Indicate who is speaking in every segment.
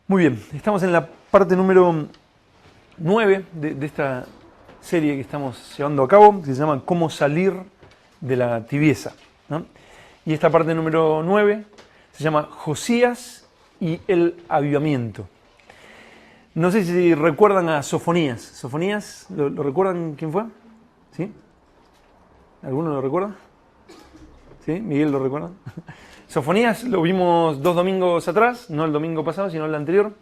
Speaker 1: Muy bien, estamos en la parte número 9 de esta serie que estamos llevando a cabo, que se llama Cómo salir de la tibieza, ¿no? Y esta parte número 9 se llama Josías y el avivamiento. No sé si recuerdan a Sofonías. ¿Sofonías? ¿Lo recuerdan quién fue? ¿Sí? ¿Alguno lo recuerda? ¿Sí? ¿Miguel lo recuerda? Sofonías lo vimos 2 domingos atrás, no el domingo pasado, sino el anterior.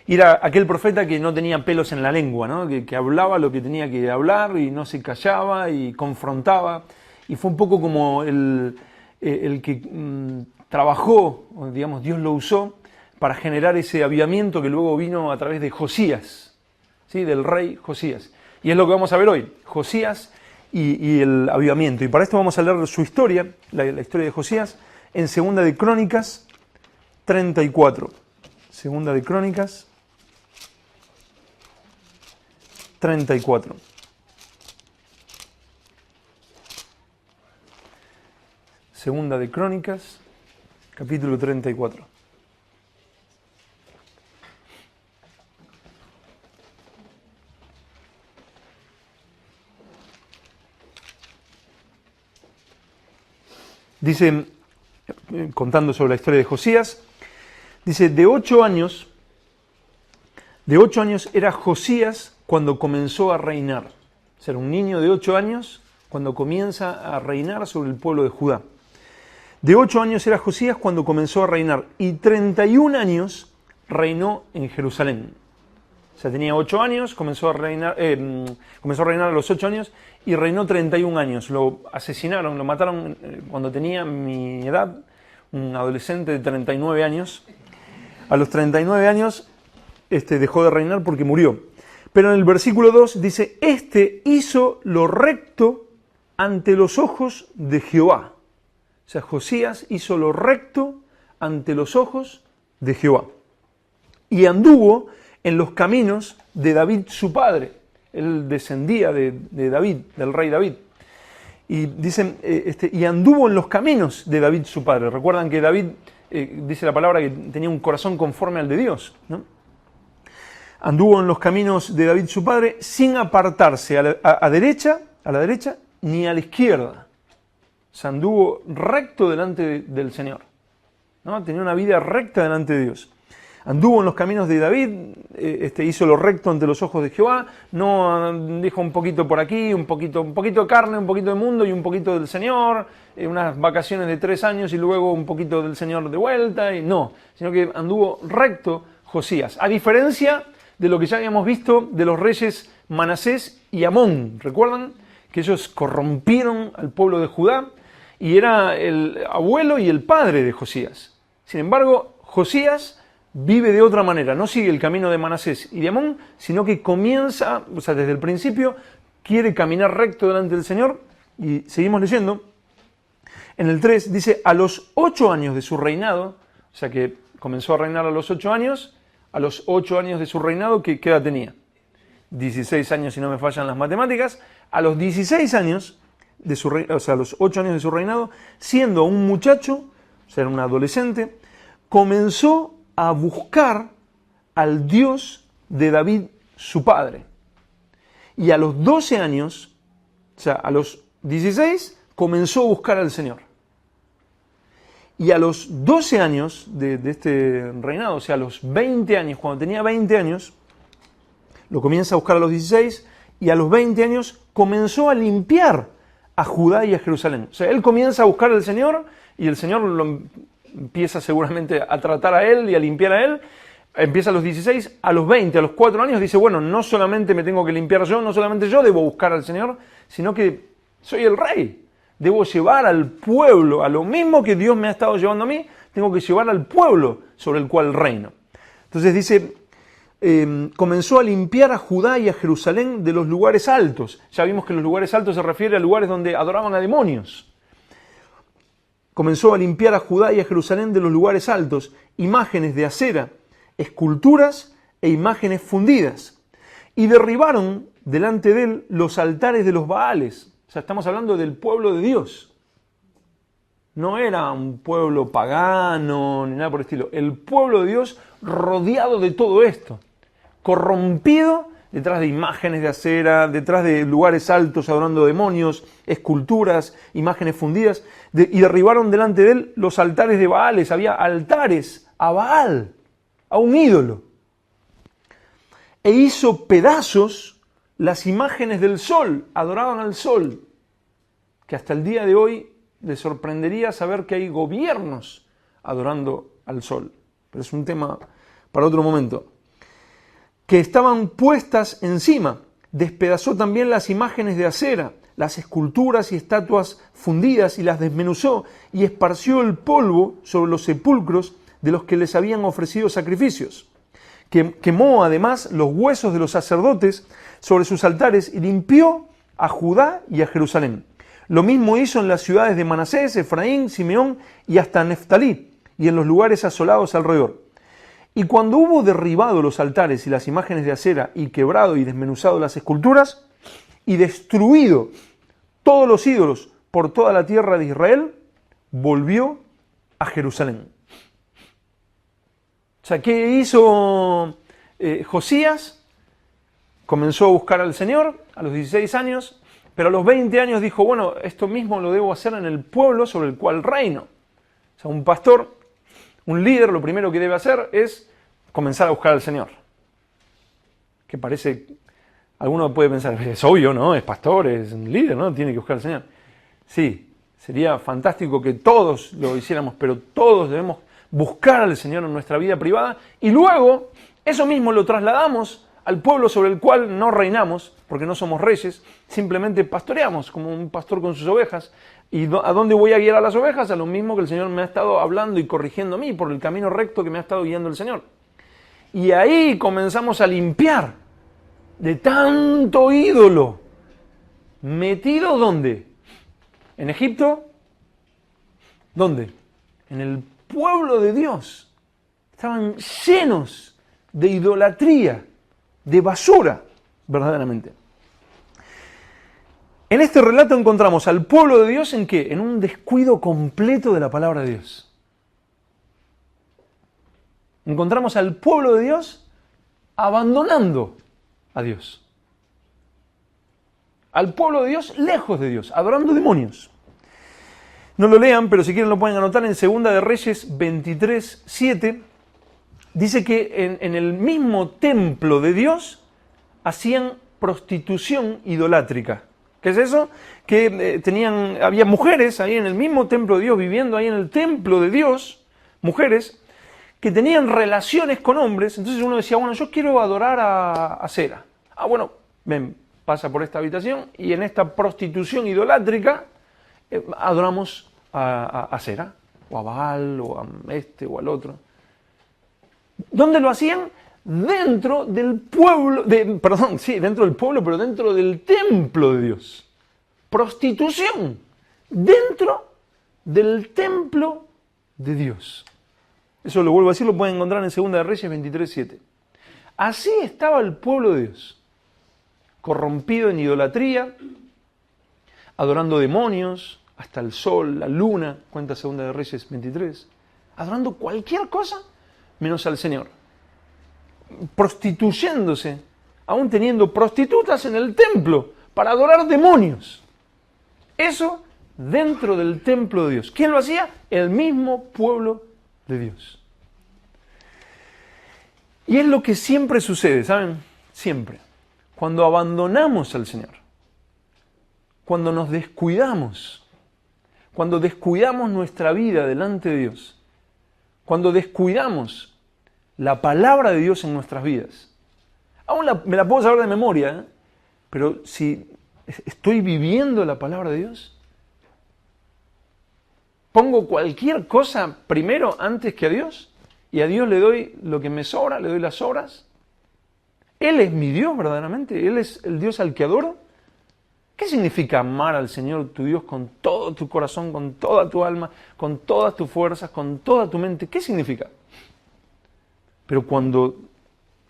Speaker 1: Y era aquel profeta que no tenía pelos en la lengua, ¿no? Que hablaba lo que tenía que hablar y no se callaba y confrontaba. Y fue un poco como el que trabajó, digamos, Dios lo usó para generar ese avivamiento que luego vino a través de Josías, ¿sí? Del rey Josías. Y es lo que vamos a ver hoy, Josías y el avivamiento. Y para esto vamos a leer su historia, la historia de Josías, en Segunda de Crónicas 34. Segunda de Crónicas 34. Segunda de Crónicas, capítulo 34. Dice, contando sobre la historia de Josías, dice, de 8 años era Josías cuando comenzó a reinar. O sea, era un niño de 8 años cuando comienza a reinar sobre el pueblo de Judá. De 8 años era Josías cuando comenzó a reinar y 31 años reinó en Jerusalén. O sea, tenía 8 años, comenzó a reinar a los 8 años y reinó 31 años. Lo asesinaron, lo mataron cuando tenía mi edad, un adolescente de 39 años. A los 39 años dejó de reinar porque murió. Pero en el versículo 2 dice, hizo lo recto ante los ojos de Jehová. O sea, Josías hizo lo recto ante los ojos de Jehová. Y anduvo en los caminos de David su padre. Él descendía de David, del rey David. Y dicen, y anduvo en los caminos de David su padre. Recuerdan que David, dice la palabra, que tenía un corazón conforme al de Dios, ¿no? Anduvo en los caminos de David su padre sin apartarse a la derecha, ni a la izquierda. O sea, anduvo recto delante del Señor, ¿no? Tenía una vida recta delante de Dios. Anduvo en los caminos de David, hizo lo recto ante los ojos de Jehová, no dijo un poquito por aquí, un poquito de carne, un poquito de mundo y un poquito del Señor, unas vacaciones de 3 años y luego un poquito del Señor de vuelta, y no, sino que anduvo recto Josías, a diferencia de lo que ya habíamos visto de los reyes Manasés y Amón. ¿Recuerdan? Que ellos corrompieron al pueblo de Judá y era el abuelo y el padre de Josías. Sin embargo, Josías vive de otra manera, no sigue el camino de Manasés y de Amón, sino que comienza, o sea, desde el principio, quiere caminar recto delante del Señor. Y seguimos leyendo. En el 3 dice, a los 8 años de su reinado, o sea que comenzó a reinar a los 8 años, a los 8 años de su reinado, ¿qué edad tenía? 16 años si no me fallan las matemáticas. A los 16 años, o sea, a los 8 años de su reinado, siendo un muchacho, o sea, era un adolescente, comenzó a buscar al Dios de David, su padre. Y a los 12 años, o sea, a los 16, comenzó a buscar al Señor. Y a los 12 años de este reinado, o sea, a los 20 años, cuando tenía 20 años, lo comienza a buscar a los 16, y a los 20 años comenzó a limpiar a Judá y a Jerusalén. O sea, él comienza a buscar al Señor, y el Señor lo empieza seguramente a tratar a él y a limpiar a él. Empieza a los 16, a los 20, a los 4 años, dice, bueno, no solamente me tengo que limpiar yo, no solamente yo debo buscar al Señor, sino que soy el rey. Debo llevar al pueblo, a lo mismo que Dios me ha estado llevando a mí, tengo que llevar al pueblo sobre el cual reino. Entonces dice, comenzó a limpiar a Judá y a Jerusalén de los lugares altos. Ya vimos que los lugares altos se refiere a lugares donde adoraban a demonios. Comenzó a limpiar a Judá y a Jerusalén de los lugares altos, imágenes de acera, esculturas e imágenes fundidas. Y derribaron delante de él los altares de los Baales. O sea, estamos hablando del pueblo de Dios. No era un pueblo pagano ni nada por el estilo. El pueblo de Dios rodeado de todo esto. Corrompido detrás de imágenes de acera, detrás de lugares altos adorando demonios, esculturas, imágenes fundidas. Y derribaron delante de él los altares de Baales. Había altares a Baal, a un ídolo. E hizo pedazos las imágenes del sol. Adoraban al sol. Que hasta el día de hoy les sorprendería saber que hay gobiernos adorando al sol. Pero es un tema para otro momento. Que estaban puestas encima. Despedazó también las imágenes de acera, las esculturas y estatuas fundidas, y las desmenuzó, y esparció el polvo sobre los sepulcros de los que les habían ofrecido sacrificios. Quemó además los huesos de los sacerdotes sobre sus altares y limpió a Judá y a Jerusalén. Lo mismo hizo en las ciudades de Manasés, Efraín, Simeón y hasta Neftalí, y en los lugares asolados alrededor. Y cuando hubo derribado los altares y las imágenes de acera, y quebrado y desmenuzado las esculturas, y destruido todos los ídolos por toda la tierra de Israel, volvió a Jerusalén. O sea, ¿qué hizo Josías? Comenzó a buscar al Señor a los 16 años, pero a los 20 años dijo, bueno, esto mismo lo debo hacer en el pueblo sobre el cual reino. O sea, un pastor, un líder, lo primero que debe hacer es comenzar a buscar al Señor. Que parece, alguno puede pensar, es obvio, ¿no? Es pastor, es un líder, ¿no? Tiene que buscar al Señor. Sí, sería fantástico que todos lo hiciéramos, pero todos debemos buscar al Señor en nuestra vida privada y luego eso mismo lo trasladamos al pueblo sobre el cual no reinamos, porque no somos reyes, simplemente pastoreamos como un pastor con sus ovejas. ¿Y a dónde voy a guiar a las ovejas? A lo mismo que el Señor me ha estado hablando y corrigiendo a mí, por el camino recto que me ha estado guiando el Señor. Y ahí comenzamos a limpiar de tanto ídolo. ¿Metido dónde? ¿En Egipto? ¿Dónde? En el pueblo de Dios. Estaban llenos de idolatría, de basura, verdaderamente. En este relato encontramos al pueblo de Dios ¿en qué? En un descuido completo de la palabra de Dios. Encontramos al pueblo de Dios abandonando a Dios. Al pueblo de Dios lejos de Dios, adorando demonios. No lo lean, pero si quieren lo pueden anotar en 2 de Reyes 23:7. Dice que en el mismo templo de Dios hacían prostitución idolátrica. ¿Qué es eso? Que había mujeres ahí en el mismo templo de Dios, viviendo ahí en el templo de Dios, mujeres que tenían relaciones con hombres. Entonces uno decía, bueno, yo quiero adorar a Cera. Ah, bueno, ven, pasa por esta habitación y en esta prostitución idolátrica adoramos a Cera, o a Baal, o a este, o al otro. ¿Dónde lo hacían? Dentro del pueblo, dentro del pueblo, pero dentro del templo de Dios. Prostitución dentro del templo de Dios. Eso lo vuelvo a decir, lo pueden encontrar en 2 de Reyes 23:7. Así estaba el pueblo de Dios, corrompido en idolatría, adorando demonios, hasta el sol, la luna, cuenta 2 de Reyes 23, adorando cualquier cosa menos al Señor. Prostituyéndose, aún teniendo prostitutas en el templo para adorar demonios. Eso dentro del templo de Dios. ¿Quién lo hacía? El mismo pueblo de Dios. Y es lo que siempre sucede, ¿saben? Siempre. Cuando abandonamos al Señor, cuando nos descuidamos, cuando descuidamos nuestra vida delante de Dios, cuando descuidamos la palabra de Dios en nuestras vidas. Aún me la puedo saber de memoria, pero si estoy viviendo la palabra de Dios, pongo cualquier cosa primero antes que a Dios, y a Dios le doy lo que me sobra, le doy las obras. Él es mi Dios verdaderamente, Él es el Dios al que adoro. ¿Qué significa amar al Señor tu Dios con todo tu corazón, con toda tu alma, con todas tus fuerzas, con toda tu mente? ¿Qué significa? Pero cuando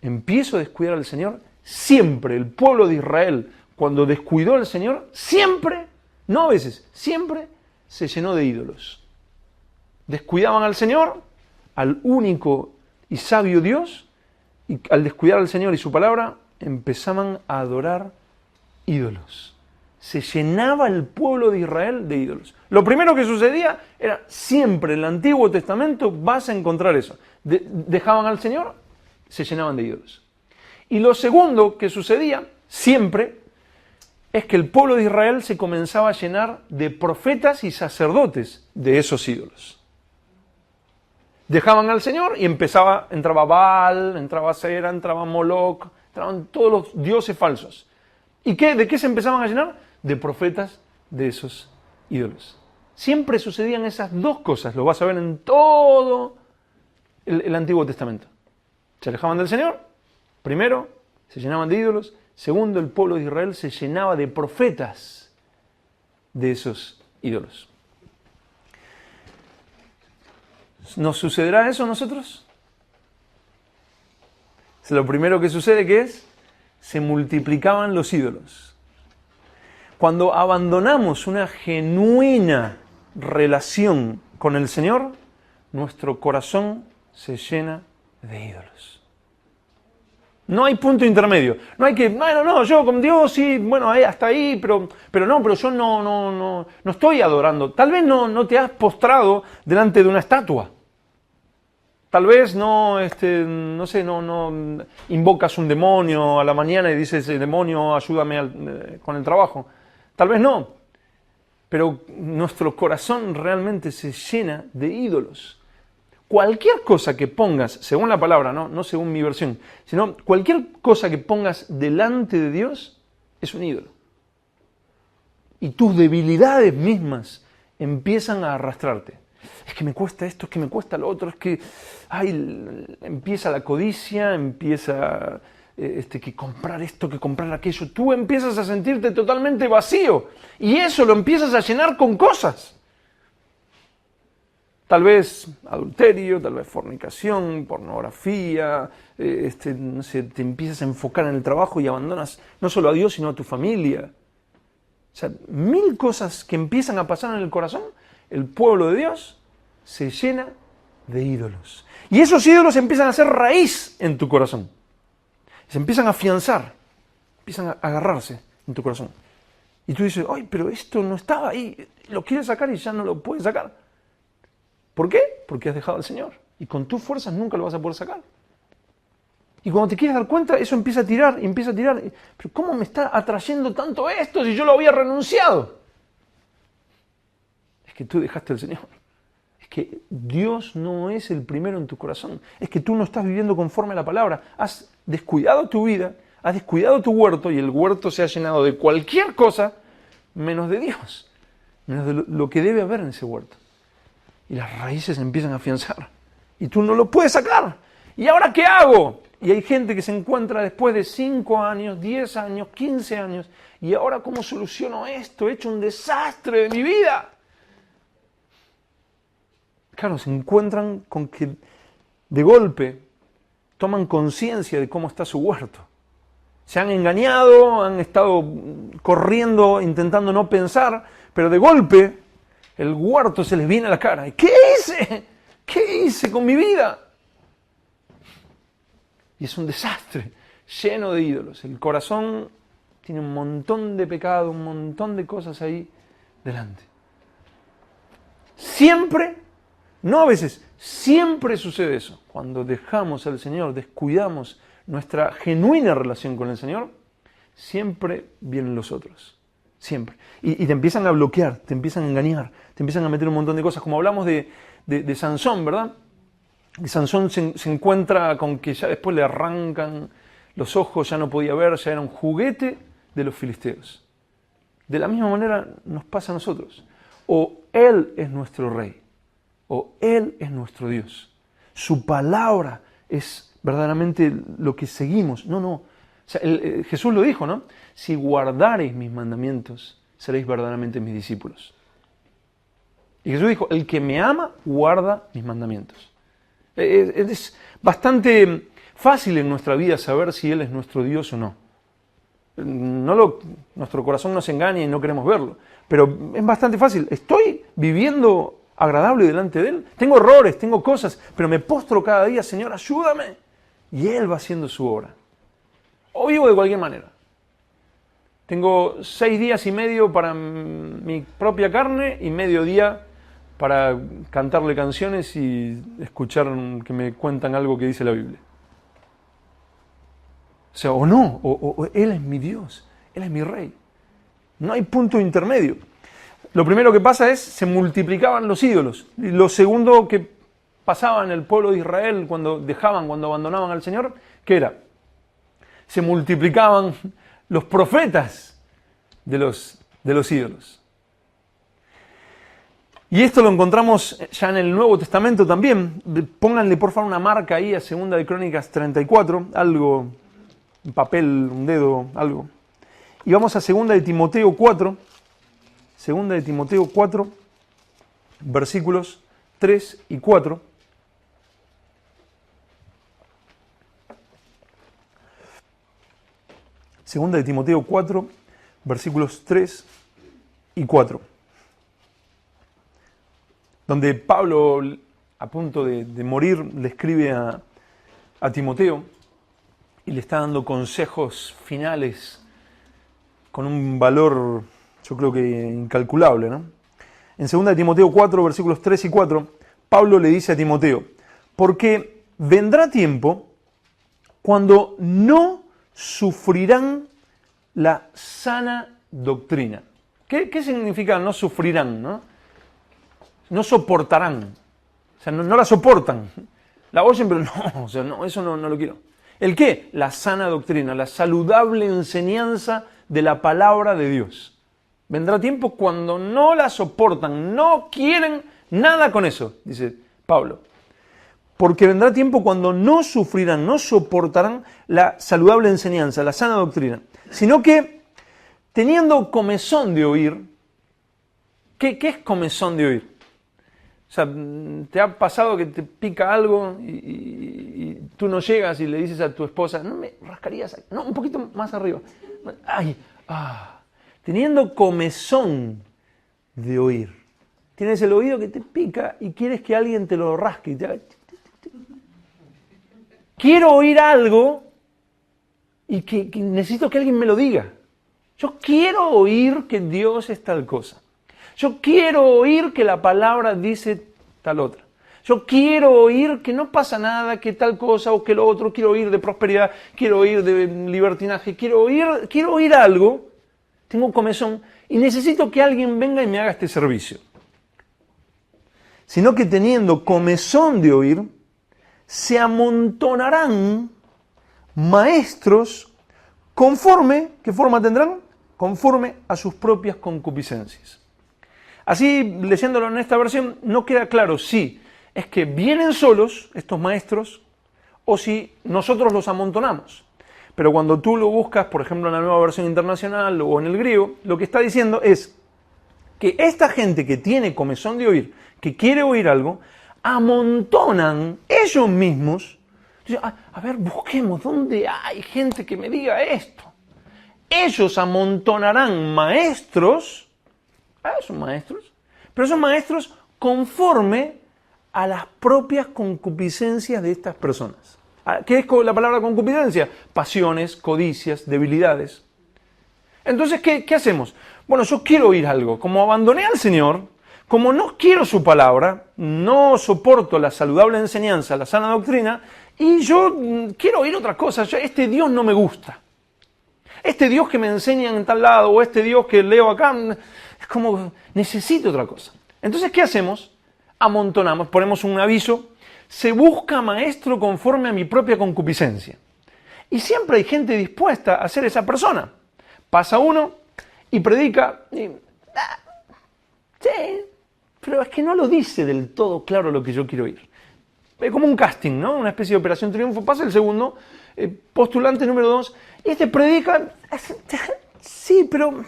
Speaker 1: empiezo a descuidar al Señor, siempre el pueblo de Israel, cuando descuidó al Señor, siempre, no a veces, siempre se llenó de ídolos. Descuidaban al Señor, al único y sabio Dios, y al descuidar al Señor y su palabra, empezaban a adorar ídolos. Se llenaba el pueblo de Israel de ídolos. Lo primero que sucedía era, siempre en el Antiguo Testamento vas a encontrar eso. Dejaban al Señor, se llenaban de ídolos. Y lo segundo que sucedía, siempre, es que el pueblo de Israel se comenzaba a llenar de profetas y sacerdotes de esos ídolos. Dejaban al Señor y entraba Baal, entraba Sera, entraba Moloch, entraban todos los dioses falsos. ¿Y de qué se empezaban a llenar? De profetas de esos ídolos. Siempre sucedían esas dos cosas, lo vas a ver en todo el Antiguo Testamento. Se alejaban del Señor, primero, se llenaban de ídolos, segundo, el pueblo de Israel se llenaba de profetas de esos ídolos. ¿Nos sucederá eso a nosotros? Lo primero que sucede, ¿qué es? Se multiplicaban los ídolos. Cuando abandonamos una genuina relación con el Señor, nuestro corazón se llena de ídolos. No hay punto intermedio. No hay que, no, yo con Dios sí, bueno, hasta ahí, pero yo no estoy adorando. Tal vez no te has postrado delante de una estatua. Tal vez no invocas un demonio a la mañana y dices, demonio, ayúdame con el trabajo. Tal vez no, pero nuestro corazón realmente se llena de ídolos. Cualquier cosa que pongas, según la palabra, no según mi versión, sino cualquier cosa que pongas delante de Dios es un ídolo. Y tus debilidades mismas empiezan a arrastrarte. Es que me cuesta esto, es que me cuesta lo otro, es que empieza la codicia, empieza que comprar esto, que comprar aquello. Tú empiezas a sentirte totalmente vacío y eso lo empiezas a llenar con cosas. Tal vez adulterio, tal vez fornicación, pornografía, te empiezas a enfocar en el trabajo y abandonas no solo a Dios, sino a tu familia. O sea, 1000 cosas que empiezan a pasar en el corazón. El pueblo de Dios se llena de ídolos. Y esos ídolos empiezan a hacer raíz en tu corazón. Se empiezan a afianzar, empiezan a agarrarse en tu corazón. Y tú dices, ay, pero esto no estaba ahí, lo quieres sacar y ya no lo puedes sacar. ¿Por qué? Porque has dejado al Señor. Y con tus fuerzas nunca lo vas a poder sacar. Y cuando te quieres dar cuenta, eso empieza a tirar, y empieza a tirar. Pero ¿cómo me está atrayendo tanto esto si yo lo había renunciado? Es que tú dejaste al Señor. Es que Dios no es el primero en tu corazón. Es que tú no estás viviendo conforme a la palabra. Has descuidado tu vida, has descuidado tu huerto y el huerto se ha llenado de cualquier cosa menos de Dios. Menos de lo que debe haber en ese huerto. Y las raíces empiezan a afianzar. Y tú no lo puedes sacar. ¿Y ahora qué hago? Y hay gente que se encuentra después de 5 años, 10 años, 15 años. ¿Y ahora cómo soluciono esto? He hecho un desastre de mi vida. Claro, se encuentran con que de golpe toman conciencia de cómo está su huerto. Se han engañado, han estado corriendo, intentando no pensar, pero de golpe el huerto se les viene a la cara. ¿Y qué hice? ¿Qué hice con mi vida? Y es un desastre, lleno de ídolos. El corazón tiene un montón de pecado, un montón de cosas ahí delante. Siempre, no a veces, siempre sucede eso. Cuando dejamos al Señor, descuidamos nuestra genuina relación con el Señor, siempre vienen los otros. Siempre. Y te empiezan a bloquear, te empiezan a engañar, te empiezan a meter un montón de cosas. Como hablamos de Sansón, ¿verdad? Y Sansón se encuentra con que ya después le arrancan los ojos, ya no podía ver, ya era un juguete de los filisteos. De la misma manera nos pasa a nosotros. O Él es nuestro Rey, o Él es nuestro Dios. Su palabra es verdaderamente lo que seguimos. No. O sea, Jesús lo dijo, ¿no? Si guardareis mis mandamientos, seréis verdaderamente mis discípulos. Y Jesús dijo, el que me ama, guarda mis mandamientos. Es bastante fácil en nuestra vida saber si Él es nuestro Dios o no. Nuestro corazón nos engaña y no queremos verlo. Pero es bastante fácil. ¿Estoy viviendo agradable delante de Él. Tengo errores, tengo cosas, pero me postro cada día, Señor, ayúdame. Y Él va haciendo su obra. O vivo de cualquier manera. Tengo 6 días y medio para mi propia carne y medio día para cantarle canciones y escuchar que me cuentan algo que dice la Biblia. O sea, o no, o Él es mi Dios, Él es mi Rey. No hay punto intermedio. Lo primero que pasa es, se multiplicaban los ídolos. Y lo segundo que pasaba en el pueblo de Israel cuando abandonaban al Señor, ¿qué era? Se multiplicaban los profetas de los ídolos. Y esto lo encontramos ya en el Nuevo Testamento también. Pónganle por favor una marca ahí a 2 de Crónicas 34, algo, un papel, un dedo, algo. Y vamos a 2 de Timoteo 4, 2 de Timoteo 4, versículos 3 y 4. Segunda de Timoteo 4, versículos 3 y 4. Donde Pablo, a punto de morir, le escribe a Timoteo y le está dando consejos finales con un valor, yo creo que incalculable, ¿no? En 2 de Timoteo 4, versículos 3 y 4, Pablo le dice a Timoteo, porque vendrá tiempo cuando no sufrirán la sana doctrina. ¿Qué significa no sufrirán, no? No soportarán. O sea, no la soportan. La oyen, pero no, o sea, no, eso no lo quiero. ¿El qué? La sana doctrina, la saludable enseñanza de la palabra de Dios. Vendrá tiempo cuando no la soportan, no quieren nada con eso, dice Pablo. Porque vendrá tiempo cuando no sufrirán, no soportarán la saludable enseñanza, la sana doctrina, sino que teniendo comezón de oír. ¿Qué es comezón de oír? O sea, ¿te ha pasado que te pica algo y tú no llegas y le dices a tu esposa, no me rascarías, no, un poquito más arriba? Ay, teniendo comezón de oír. Tienes el oído que te pica y quieres que alguien te lo rasque y te haga... Quiero oír algo y que necesito que alguien me lo diga. Yo quiero oír que Dios es tal cosa. Yo quiero oír que la palabra dice tal otra. Yo quiero oír que no pasa nada, que tal cosa o que lo otro. Quiero oír de prosperidad, quiero oír de libertinaje, quiero oír algo. Tengo comezón y necesito que alguien venga y me haga este servicio. Sino que teniendo comezón de oír, se amontonarán maestros conforme, ¿qué forma tendrán? Conforme a sus propias concupiscencias. Así, leyéndolo en esta versión, no queda claro si es que vienen solos estos maestros o si nosotros los amontonamos. Pero cuando tú lo buscas, por ejemplo, en la Nueva Versión Internacional o en el griego, lo que está diciendo es que esta gente que tiene comezón de oír, que quiere oír algo, amontonan ellos mismos. A ver, busquemos, ¿dónde hay gente que me diga esto? Ellos amontonarán maestros, son maestros, pero son maestros conforme a las propias concupiscencias de estas personas. ¿Qué es la palabra concupiscencia? Pasiones, codicias, debilidades. Entonces, ¿qué hacemos? Bueno, yo quiero oír algo. Como abandoné al Señor, como no quiero su palabra, no soporto la saludable enseñanza, la sana doctrina, y yo quiero oír otra cosa. Este Dios no me gusta. Este Dios que me enseñan en tal lado, o este Dios que leo acá, es como, necesito otra cosa. Entonces, ¿qué hacemos? Amontonamos, ponemos un aviso, se busca maestro conforme a mi propia concupiscencia. Y siempre hay gente dispuesta a ser esa persona. Pasa uno y predica, y, sí, pero es que no lo dice del todo claro lo que yo quiero oír. Es como un casting, ¿no? Una especie de operación triunfo. Pasa el segundo, postulante número 2, y este predica, sí, pero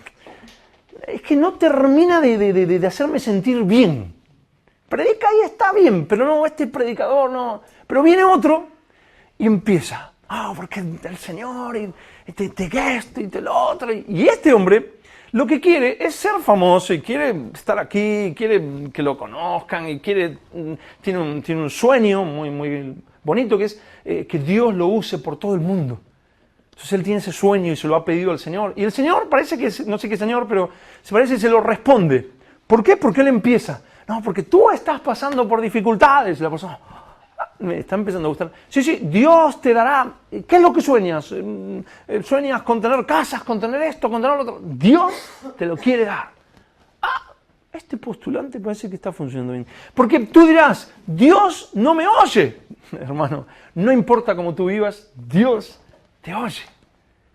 Speaker 1: es que no termina de hacerme sentir bien. Predica y está bien, pero no, este predicador no. Pero viene otro y empieza, porque el Señor, y te esto y te lo otro. Y este hombre lo que quiere es ser famoso y quiere estar aquí, quiere que lo conozcan y tiene un sueño muy, muy bonito que es que Dios lo use por todo el mundo. Entonces él tiene ese sueño y se lo ha pedido al Señor. Y el Señor parece que, no sé qué Señor, pero se parece que se lo responde. ¿Por qué? Porque él empieza. No, porque tú estás pasando por dificultades. La persona me está empezando a gustar. Sí, Dios te dará. ¿Qué es lo que sueñas? ¿Sueñas con tener casas, con tener esto, con tener lo otro? Dios te lo quiere dar. Este postulante parece que está funcionando bien. Porque tú dirás, Dios no me oye. Hermano, no importa cómo tú vivas, Dios te oye.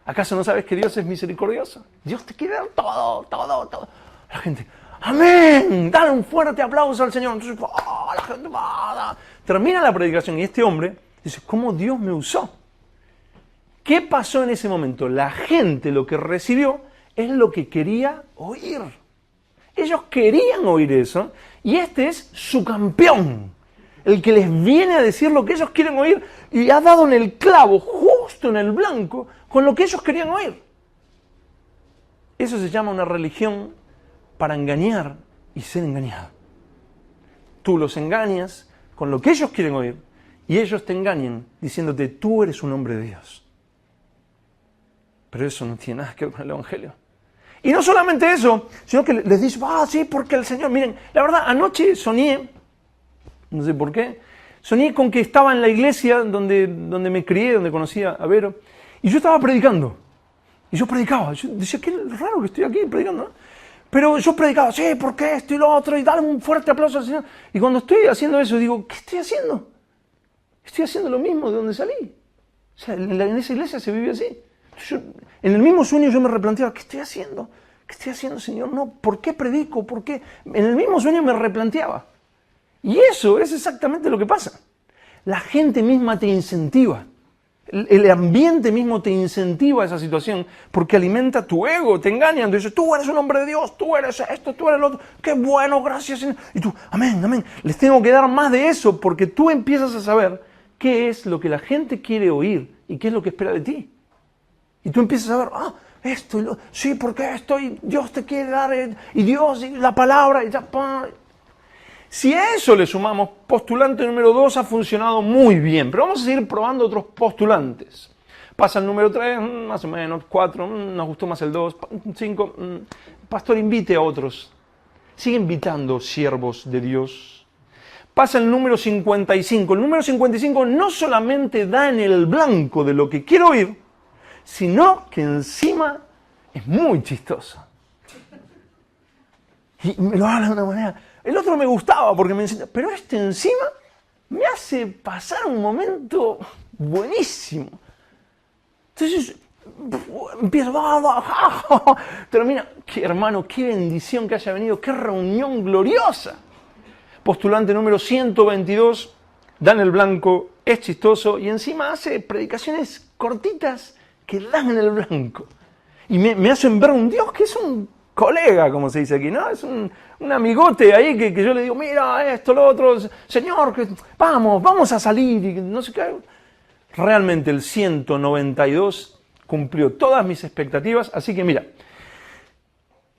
Speaker 1: ¿Acaso no sabes que Dios es misericordioso? Dios te quiere dar todo. La gente, amén, dale un fuerte aplauso al Señor. Entonces, la gente termina la predicación y este hombre dice, ¿cómo Dios me usó? ¿Qué pasó en ese momento? La gente lo que recibió es lo que quería oír. Ellos querían oír eso y este es su campeón, el que les viene a decir lo que ellos quieren oír y ha dado en el clavo, justo en el blanco, con lo que ellos querían oír. Eso se llama una religión para engañar y ser engañado. Tú los engañas con lo que ellos quieren oír y ellos te engañan diciéndote tú eres un hombre de Dios. Pero eso no tiene nada que ver con el Evangelio. Y no solamente eso, sino que les dice, sí, porque el Señor, miren, la verdad, anoche soñé, no sé por qué, soñé con que estaba en la iglesia donde me crié, donde conocí a Vero, y yo estaba predicando. Y yo predicaba, yo decía, qué raro que estoy aquí predicando, ¿no? Pero yo predicaba, sí, ¿por qué esto y lo otro? Y dale un fuerte aplauso al Señor. Y cuando estoy haciendo eso, digo, ¿qué estoy haciendo? Estoy haciendo lo mismo de donde salí. O sea, en esa iglesia se vive así. En el mismo sueño yo me replanteaba, ¿qué estoy haciendo? ¿Qué estoy haciendo, Señor? No, ¿por qué predico? ¿Por qué? En el mismo sueño me replanteaba. Y eso es exactamente lo que pasa. La gente misma te incentiva. El ambiente mismo te incentiva a esa situación porque alimenta tu ego, te engañan, te dicen, tú eres un hombre de Dios, tú eres esto, tú eres lo otro, qué bueno, gracias, Señor. Y tú, amén, les tengo que dar más de eso porque tú empiezas a saber qué es lo que la gente quiere oír y qué es lo que espera de ti. Y tú empiezas a ver, esto, sí, porque esto, y Dios te quiere dar, y Dios, y la palabra, y ya, Si a eso le sumamos, postulante número 2 ha funcionado muy bien, pero vamos a seguir probando otros postulantes. Pasa el número 3, más o menos, 4, nos gustó más el 2, 5, pastor, invite a otros. Sigue invitando siervos de Dios. Pasa el número 55. El número 55 no solamente da en el blanco de lo que quiero oír, sino que encima es muy chistoso. Y me lo habla de una manera. El otro me gustaba porque me enseñaba, pero este encima me hace pasar un momento buenísimo. Entonces empiezo, termina, hermano, qué bendición que haya venido, qué reunión gloriosa. Postulante número 122, dan el blanco, es chistoso y encima hace predicaciones cortitas que dan en el blanco. Y me hacen ver un Dios que es un colega, como se dice aquí, ¿no? Es un amigote ahí que yo le digo, mira, esto, lo otro, Señor, vamos a salir, y no sé qué. Realmente el 192 cumplió todas mis expectativas, así que mira,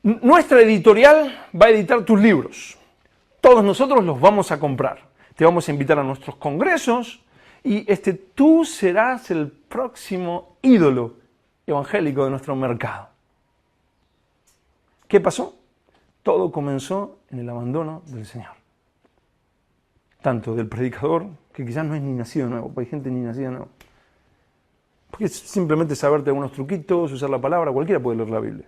Speaker 1: nuestra editorial va a editar tus libros. Todos nosotros los vamos a comprar. Te vamos a invitar a nuestros congresos y tú serás el próximo ídolo evangélico de nuestro mercado. ¿Qué pasó? Todo comenzó en el abandono del Señor. Tanto del predicador, que quizás no es ni nacido nuevo, porque hay gente ni nacida nueva. Porque es simplemente saberte algunos truquitos, usar la palabra, cualquiera puede leer la Biblia.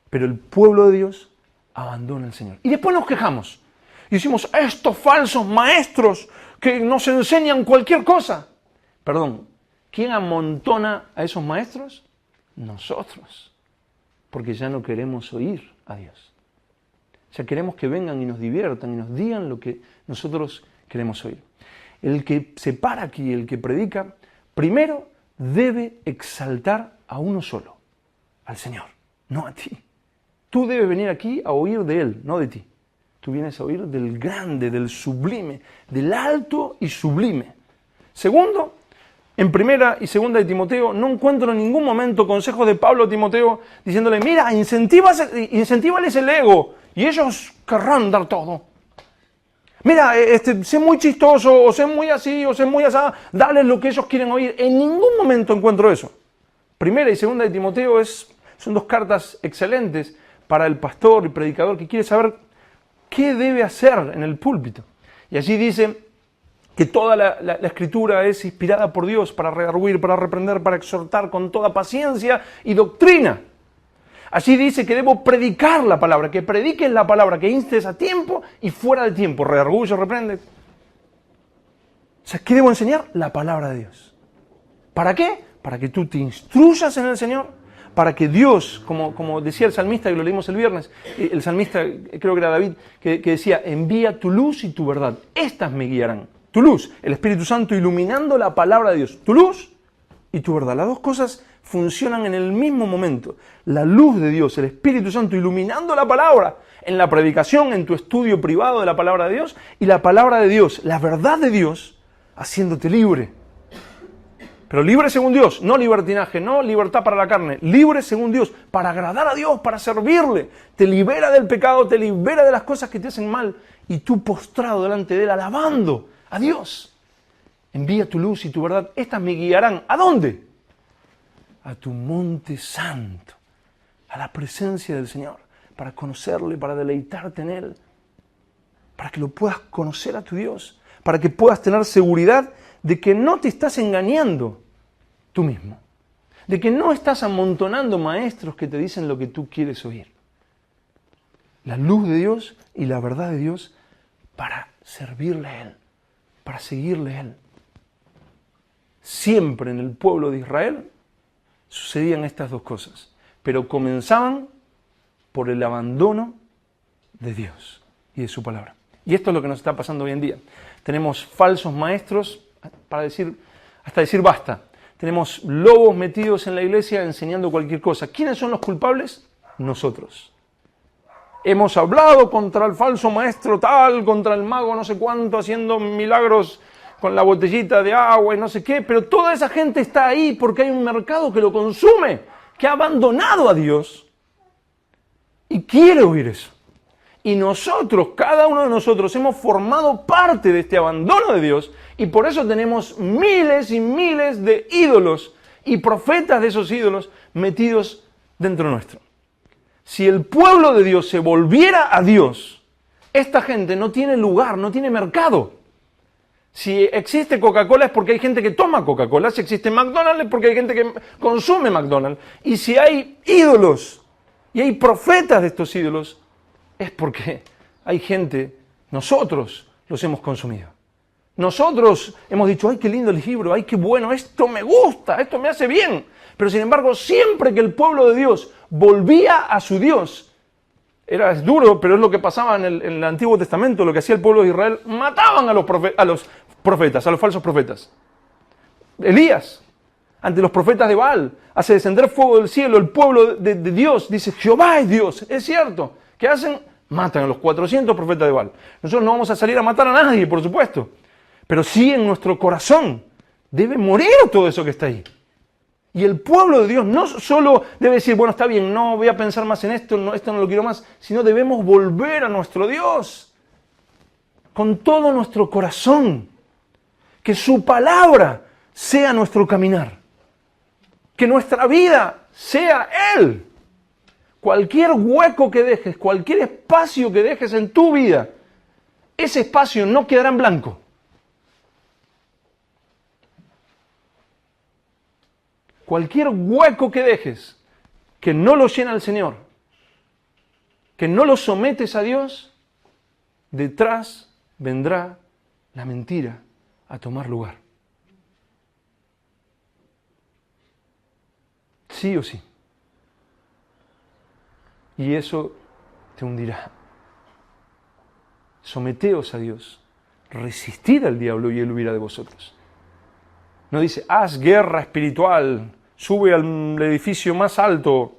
Speaker 1: Pero el pueblo de Dios abandona al Señor. Y después nos quejamos. Y decimos, estos falsos maestros que nos enseñan cualquier cosa. Perdón, ¿quién amontona a esos maestros? Nosotros. Porque ya no queremos oír a Dios. Ya queremos que vengan y nos diviertan y nos digan lo que nosotros queremos oír. El que se para aquí, el que predica, primero debe exaltar a uno solo, al Señor, no a ti. Tú debes venir aquí a oír de Él, no de ti. Tú vienes a oír del grande, del sublime, del alto y sublime. Segundo, En primera y segunda de Timoteo no encuentro en ningún momento consejos de Pablo a Timoteo diciéndole, mira, incentívales el ego y ellos querrán dar todo. Mira, sé muy chistoso, o sé muy así, o sé muy asá, dale lo que ellos quieren oír. En ningún momento encuentro eso. Primera y segunda de Timoteo son dos cartas excelentes para el pastor y predicador que quiere saber qué debe hacer en el púlpito. Y allí dice que toda la escritura es inspirada por Dios para redarguir, para reprender, para exhortar con toda paciencia y doctrina. Allí dice que debo predicar la palabra, que prediques la palabra, que instes a tiempo y fuera de tiempo. Redarguye, reprende. O sea, ¿qué debo enseñar? La palabra de Dios. ¿Para qué? Para que tú te instruyas en el Señor, para que Dios, como decía el salmista, que lo leímos el viernes, el salmista, creo que era David, que decía, envía tu luz y tu verdad, estas me guiarán. Tu luz, el Espíritu Santo iluminando la palabra de Dios, tu luz y tu verdad. Las dos cosas funcionan en el mismo momento. La luz de Dios, el Espíritu Santo iluminando la palabra, en la predicación, en tu estudio privado de la palabra de Dios, y la palabra de Dios, la verdad de Dios, haciéndote libre. Pero libre según Dios, no libertinaje, no libertad para la carne, libre según Dios, para agradar a Dios, para servirle. Te libera del pecado, te libera de las cosas que te hacen mal, y tú postrado delante de Él, alabando a Dios. Envía tu luz y tu verdad, estas me guiarán. ¿A dónde? A tu monte santo, a la presencia del Señor, para conocerle, para deleitarte en Él, para que lo puedas conocer a tu Dios, para que puedas tener seguridad de que no te estás engañando tú mismo, de que no estás amontonando maestros que te dicen lo que tú quieres oír. La luz de Dios y la verdad de Dios para servirle a Él, para seguirle a Él. Siempre en el pueblo de Israel sucedían estas dos cosas, pero comenzaban por el abandono de Dios y de su palabra. Y esto es lo que nos está pasando hoy en día. Tenemos falsos maestros hasta decir basta. Tenemos lobos metidos en la iglesia enseñando cualquier cosa. ¿Quiénes son los culpables? Nosotros. Hemos hablado contra el falso maestro tal, contra el mago no sé cuánto, haciendo milagros con la botellita de agua y no sé qué, pero toda esa gente está ahí porque hay un mercado que lo consume, que ha abandonado a Dios y quiere oír eso. Y nosotros, cada uno de nosotros, hemos formado parte de este abandono de Dios y por eso tenemos miles y miles de ídolos y profetas de esos ídolos metidos dentro nuestro. Si el pueblo de Dios se volviera a Dios, esta gente no tiene lugar, no tiene mercado. Si existe Coca-Cola es porque hay gente que toma Coca-Cola, si existe McDonald's es porque hay gente que consume McDonald's. Y si hay ídolos y hay profetas de estos ídolos, es porque hay gente, nosotros los hemos consumido. Nosotros hemos dicho, ay, qué lindo el libro, ay, qué bueno, esto me gusta, esto me hace bien. Pero sin embargo, siempre que el pueblo de Dios volvía a su Dios, es duro, pero es lo que pasaba en el Antiguo Testamento, lo que hacía el pueblo de Israel, mataban a los profetas, a los falsos profetas. Elías, ante los profetas de Baal, hace descender fuego del cielo, el pueblo de Dios dice, Jehová es Dios, es cierto. ¿Qué hacen? Matan a los 400 profetas de Baal. Nosotros no vamos a salir a matar a nadie, por supuesto, pero sí en nuestro corazón debe morir todo eso que está ahí. Y el pueblo de Dios no solo debe decir, bueno, está bien, no voy a pensar más en esto no lo quiero más, sino debemos volver a nuestro Dios con todo nuestro corazón. Que su palabra sea nuestro caminar. Que nuestra vida sea Él. Cualquier hueco que dejes, cualquier espacio que dejes en tu vida, ese espacio no quedará en blanco. Cualquier hueco que dejes, que no lo llena el Señor, que no lo sometes a Dios, detrás vendrá la mentira a tomar lugar. Sí o sí. Y eso te hundirá. Someteos a Dios, resistid al diablo y él huirá de vosotros. No dice, haz guerra espiritual, sube al edificio más alto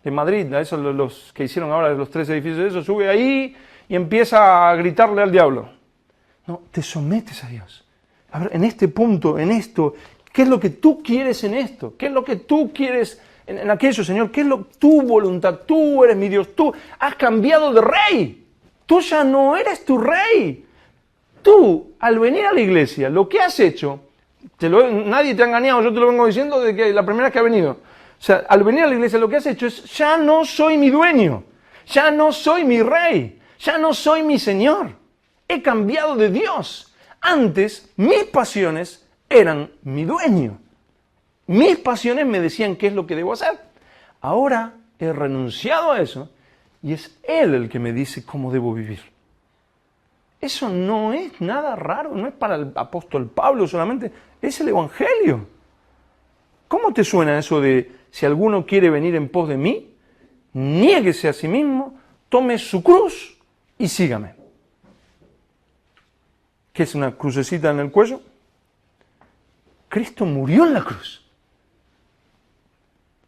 Speaker 1: de Madrid, a esos los que hicieron ahora los 3 edificios de eso, sube ahí y empieza a gritarle al diablo. No, te sometes a Dios. A ver, en este punto, en esto, ¿Qué es lo que tú quieres en esto? ¿Qué es lo que tú quieres en aquello, Señor? ¿Qué es tu voluntad? Tú eres mi Dios. Tú has cambiado de rey. Tú ya no eres tu rey. Tú, al venir a la iglesia, lo que has hecho, nadie te ha engañado, yo te lo vengo diciendo desde que la primera vez que ha venido. O sea, al venir a la iglesia lo que has hecho es, ya no soy mi dueño, ya no soy mi rey, ya no soy mi Señor. He cambiado de Dios. Antes, mis pasiones eran mi dueño. Mis pasiones me decían qué es lo que debo hacer. Ahora he renunciado a eso y es Él el que me dice cómo debo vivir. Eso no es nada raro, no es para el apóstol Pablo solamente, es el Evangelio. ¿Cómo te suena eso de si alguno quiere venir en pos de mí, niéguese a sí mismo, tome su cruz y sígame? ¿Qué es una crucecita en el cuello? Cristo murió en la cruz.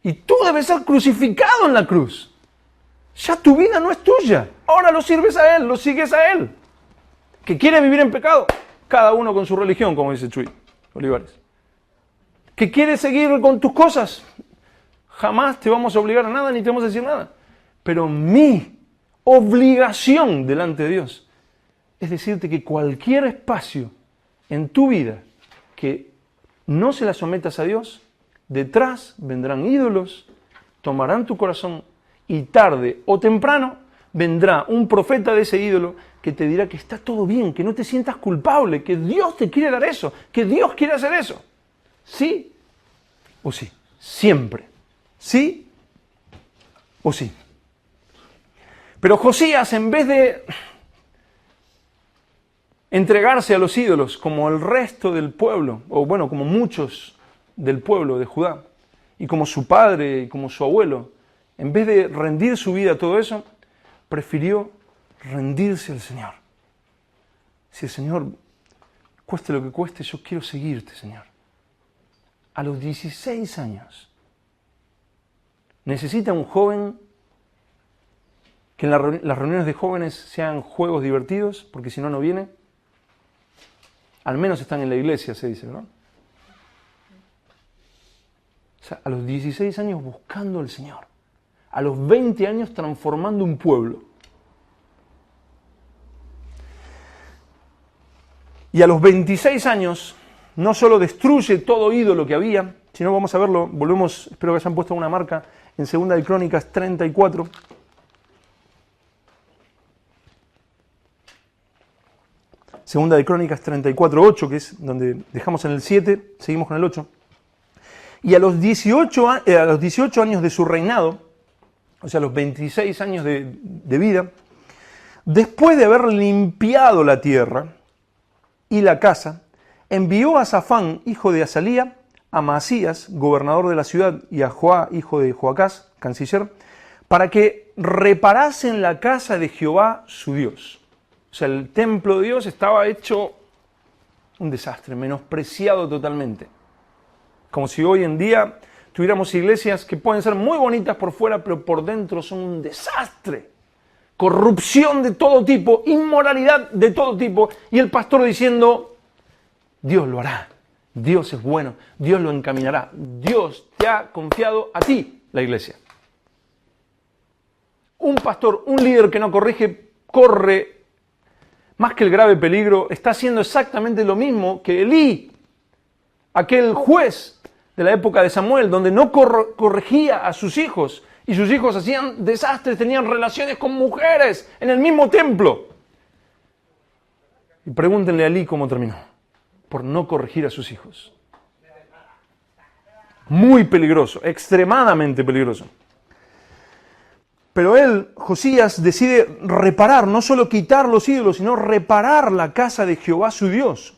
Speaker 1: Y tú debes ser crucificado en la cruz. Ya tu vida no es tuya. Ahora lo sirves a Él, lo sigues a Él. ¿Que quiere vivir en pecado? Cada uno con su religión, como dice Chuy Olivares. ¿Que quiere seguir con tus cosas? Jamás te vamos a obligar a nada ni te vamos a decir nada. Pero mi obligación delante de Dios es decirte que cualquier espacio en tu vida que no se la sometas a Dios, detrás vendrán ídolos, tomarán tu corazón y tarde o temprano vendrá un profeta de ese ídolo que te dirá que está todo bien, que no te sientas culpable, que Dios te quiere dar eso, que Dios quiere hacer eso. ¿Sí o sí? Siempre. ¿Sí o sí? Pero Josías, en vez de entregarse a los ídolos como el resto del pueblo, o bueno, como muchos del pueblo de Judá, y como su padre y como su abuelo, en vez de rendir su vida a todo eso, prefirió rendirse al Señor. Si el Señor, cueste lo que cueste, yo quiero seguirte, Señor. A los 16 años, necesita un joven que en las reuniones de jóvenes sean juegos divertidos, porque si no, no viene. Al menos están en la iglesia, se dice, ¿verdad? O sea, a los 16 años buscando al Señor. A los 20 años transformando un pueblo. Y a los 26 años no solo destruye todo ídolo que había, sino vamos a verlo, volvemos, espero que hayan puesto una marca, en 2 de Crónicas 34. Segunda de Crónicas 34:8, que es donde dejamos en el 7, seguimos con el 8. Y a los 18 años de su reinado, o sea, a los 26 años de vida, después de haber limpiado la tierra y la casa, envió a Safán, hijo de Azalía, a Maasías, gobernador de la ciudad, y a Joá, hijo de Joacás, canciller, para que reparasen la casa de Jehová, su Dios. O sea, el templo de Dios estaba hecho un desastre, menospreciado totalmente. Como si hoy en día tuviéramos iglesias que pueden ser muy bonitas por fuera, pero por dentro son un desastre. Corrupción de todo tipo, inmoralidad de todo tipo. Y el pastor diciendo, Dios lo hará, Dios es bueno, Dios lo encaminará. Dios te ha confiado a ti, la iglesia. Un pastor, un líder que no corrige, corre más que el grave peligro, está haciendo exactamente lo mismo que Elí, aquel juez de la época de Samuel, donde no corregía a sus hijos, y sus hijos hacían desastres, tenían relaciones con mujeres en el mismo templo. Y pregúntenle a Elí cómo terminó, por no corregir a sus hijos. Muy peligroso, extremadamente peligroso. Pero él, Josías, decide reparar, no solo quitar los ídolos, sino reparar la casa de Jehová su Dios.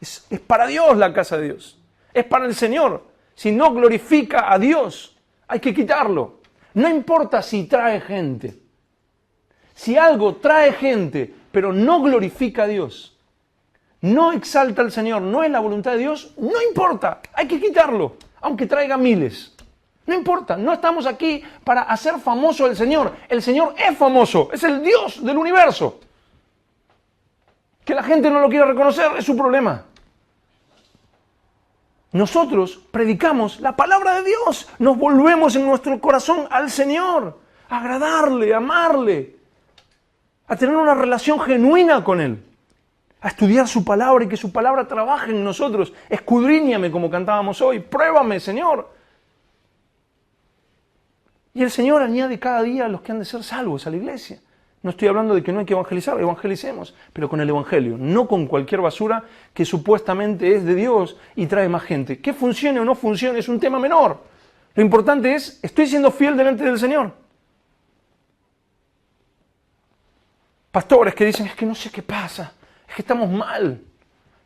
Speaker 1: Es para Dios la casa de Dios. Es para el Señor. Si no glorifica a Dios, hay que quitarlo. No importa si trae gente. Si algo trae gente, pero no glorifica a Dios, no exalta al Señor, no es la voluntad de Dios, no importa, hay que quitarlo, aunque traiga miles. No importa, no estamos aquí para hacer famoso al Señor. El Señor es famoso, es el Dios del universo. Que la gente no lo quiera reconocer es su problema. nosotros predicamos la palabra de Dios, nos volvemos en nuestro corazón al Señor, a agradarle, a amarle, a tener una relación genuina con Él, a estudiar su palabra y que su palabra trabaje en nosotros. Escudriñame, como cantábamos hoy, pruébame, Señor. Y el Señor añade cada día a los que han de ser salvos a la iglesia. No estoy hablando de que no hay que evangelizar, evangelicemos, pero con el Evangelio, no con cualquier basura que supuestamente es de Dios y trae más gente. Que funcione o no funcione es un tema menor. Lo importante es, ¿estoy siendo fiel delante del Señor? Pastores que dicen, es que no sé qué pasa, es que estamos mal,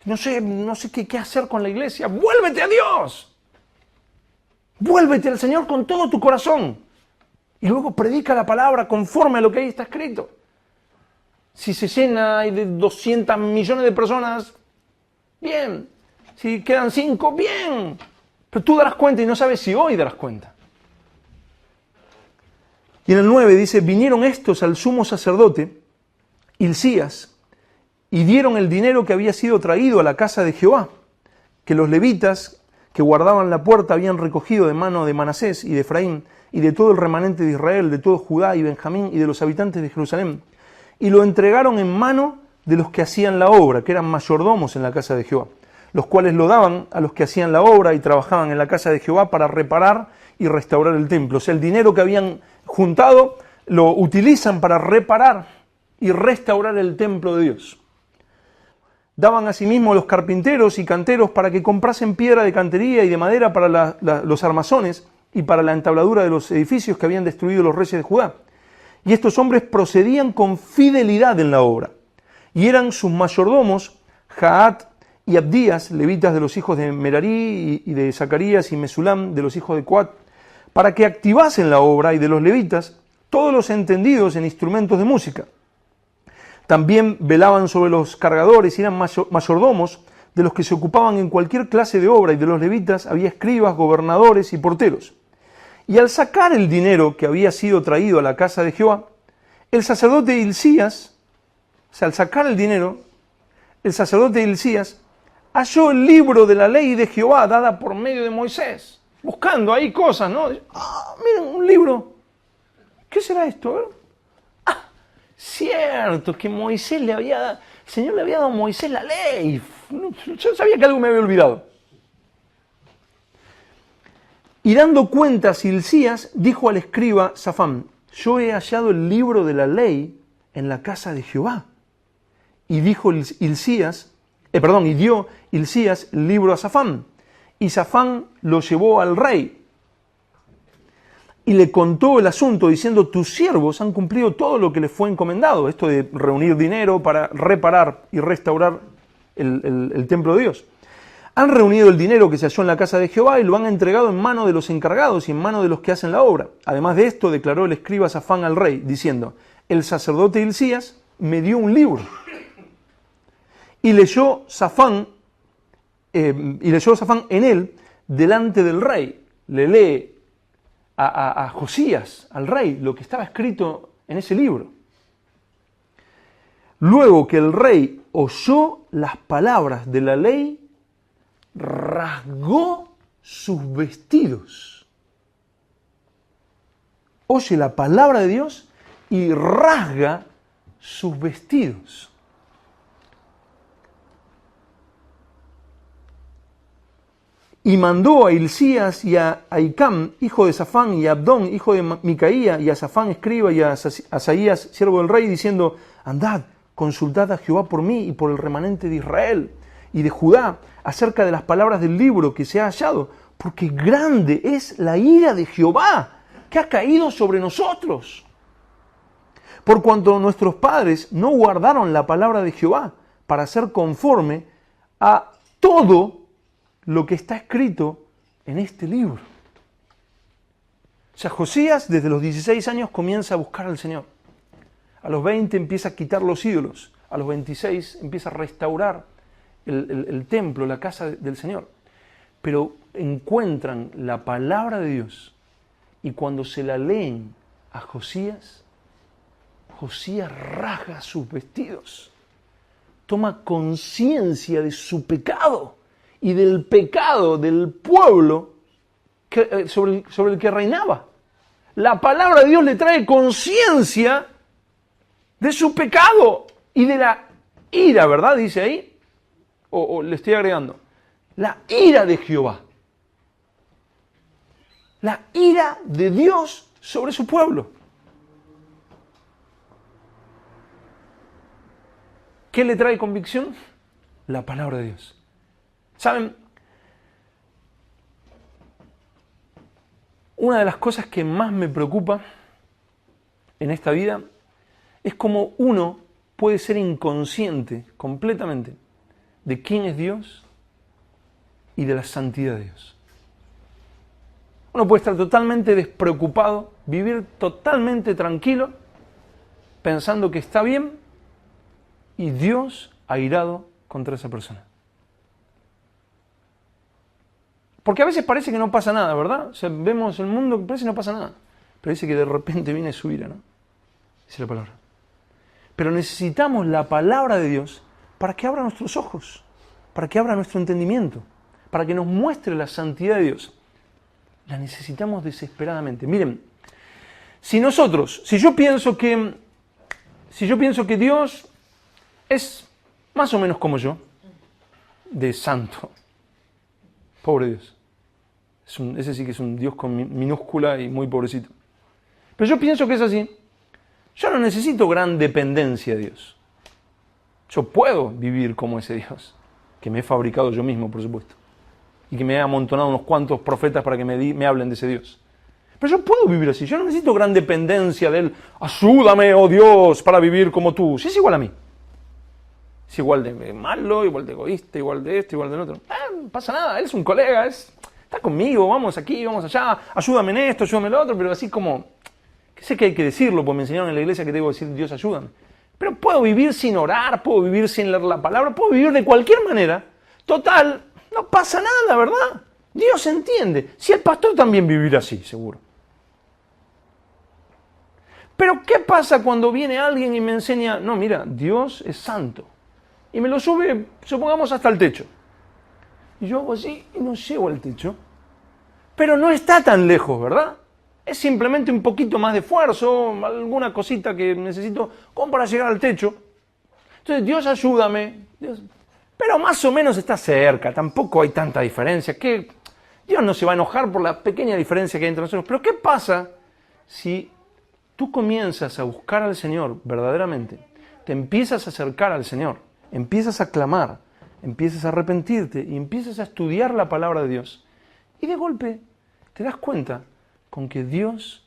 Speaker 1: no sé qué hacer con la iglesia. ¡Vuélvete a Dios! Vuélvete al Señor con todo tu corazón. Y luego predica la palabra conforme a lo que ahí está escrito. Si se llena hay de 200 millones de personas, bien. Si quedan 5, bien. Pero tú darás cuenta y no sabes si hoy darás cuenta. Y en el 9 dice, vinieron estos al sumo sacerdote, Hilcías, y dieron el dinero que había sido traído a la casa de Jehová, que los levitas que guardaban la puerta habían recogido de mano de Manasés y de Efraín, y de todo el remanente de Israel, de todo Judá y Benjamín, y de los habitantes de Jerusalén, y lo entregaron en mano de los que hacían la obra, que eran mayordomos en la casa de Jehová, los cuales lo daban a los que hacían la obra y trabajaban en la casa de Jehová para reparar y restaurar el templo. O sea, el dinero que habían juntado lo utilizan para reparar y restaurar el templo de Dios. Daban asimismo a los carpinteros y canteros para que comprasen piedra de cantería y de madera para los armazones y para la entabladura de los edificios que habían destruido los reyes de Judá. Y estos hombres procedían con fidelidad en la obra. Y eran sus mayordomos, Jaat y Abdías, levitas de los hijos de Merarí, y de Zacarías y Mesulam, de los hijos de Coat, para que activasen la obra, y de los levitas, todos los entendidos en instrumentos de música. También velaban sobre los cargadores y eran mayordomos de los que se ocupaban en cualquier clase de obra, y de los levitas había escribas, gobernadores y porteros. Y al sacar el dinero que había sido traído a la casa de Jehová, el sacerdote Hilcías, o sea, al sacar el dinero, el sacerdote Hilcías halló el libro de la ley de Jehová dada por medio de Moisés, buscando ahí cosas, ¿no? Miren, un libro. ¿Qué será esto? Cierto, que Moisés el Señor le había dado a Moisés la ley. Yo sabía que algo me había olvidado. Y dando cuentas Hilcías, dijo al escriba Safán, yo he hallado el libro de la ley en la casa de Jehová. Y dijo Hilcías, y dio Hilcías el libro a Safán. Y Safán lo llevó al rey. Y le contó el asunto diciendo, tus siervos han cumplido todo lo que les fue encomendado. Esto de reunir dinero para reparar y restaurar el templo de Dios. Han reunido el dinero que se halló en la casa de Jehová y lo han entregado en mano de los encargados y en mano de los que hacen la obra. Además de esto, declaró el escriba Safán al rey, diciendo, el sacerdote Hilcías me dio un libro. Y leyó Safán en él delante del rey. Le lee a Josías, al rey, lo que estaba escrito en ese libro. Luego que el rey oyó las palabras de la ley, rasgó sus vestidos. Oye la palabra de Dios y rasga sus vestidos. Y mandó a Hilcías y a Ahicam, hijo de Safán, y a Abdón, hijo de Micaía, y a Safán, escriba, y a Asaías, siervo del rey, diciendo, andad, consultad a Jehová por mí y por el remanente de Israel y de Judá, acerca de las palabras del libro que se ha hallado, porque grande es la ira de Jehová que ha caído sobre nosotros. Por cuanto nuestros padres no guardaron la palabra de Jehová para hacer conforme a todo lo que está escrito en este libro. O sea, Josías desde los 16 años comienza a buscar al Señor. A los 20 empieza a quitar los ídolos. A los 26 empieza a restaurar el templo, la casa del Señor. Pero encuentran la palabra de Dios y cuando se la leen a Josías, Josías rasga sus vestidos, toma conciencia de su pecado y del pecado del pueblo sobre el que reinaba. La palabra de Dios le trae conciencia de su pecado y de la ira, ¿verdad? Dice ahí, o le estoy agregando, la ira de Jehová. La ira de Dios sobre su pueblo. ¿Qué le trae convicción? La palabra de Dios. ¿Saben? Una de las cosas que más me preocupa en esta vida es cómo uno puede ser inconsciente completamente de quién es Dios y de la santidad de Dios. Uno puede estar totalmente despreocupado, vivir totalmente tranquilo, pensando que está bien, y Dios airado contra esa persona. Porque a veces parece que no pasa nada, ¿verdad? O sea, vemos el mundo que parece que no pasa nada. Pero dice que de repente viene su ira, ¿no? Dice la palabra. Pero necesitamos la palabra de Dios para que abra nuestros ojos, para que abra nuestro entendimiento, para que nos muestre la santidad de Dios. La necesitamos desesperadamente. Miren, si yo pienso que Dios es más o menos como yo, de santo, pobre Dios. Ese sí que es un Dios con minúscula y muy pobrecito. Pero yo pienso que es así. Yo no necesito gran dependencia de Dios. Yo puedo vivir como ese Dios, que me he fabricado yo mismo, por supuesto, y que me he amontonado unos cuantos profetas para que me hablen de ese Dios. Pero yo puedo vivir así. Yo no necesito gran dependencia de Él. Ayúdame, oh Dios, para vivir como tú. Si es igual a mí. Es igual de malo, igual de egoísta, igual de esto, igual del otro. No pasa nada, él es un colega, está conmigo, vamos aquí, vamos allá, ayúdame en esto, ayúdame en lo otro, pero así como, que sé que hay que decirlo, porque me enseñaron en la iglesia que debo decir Dios ayúdame. Pero puedo vivir sin orar, puedo vivir sin leer la palabra, puedo vivir de cualquier manera. Total, no pasa nada, ¿verdad? Dios entiende. Si el pastor también vivirá así, seguro. Pero ¿qué pasa cuando viene alguien y me enseña, no, mira, Dios es santo? Y me lo sube, supongamos, hasta el techo. Y yo hago así y no llego al techo. Pero no está tan lejos, ¿verdad? Es simplemente un poquito más de esfuerzo, alguna cosita que necesito como para llegar al techo. Entonces, Dios ayúdame. Pero más o menos está cerca, tampoco hay tanta diferencia. Que Dios no se va a enojar por la pequeña diferencia que hay entre nosotros. Pero ¿qué pasa si tú comienzas a buscar al Señor verdaderamente? Te empiezas a acercar al Señor. Empiezas a clamar, empiezas a arrepentirte y empiezas a estudiar la palabra de Dios. Y de golpe te das cuenta con que Dios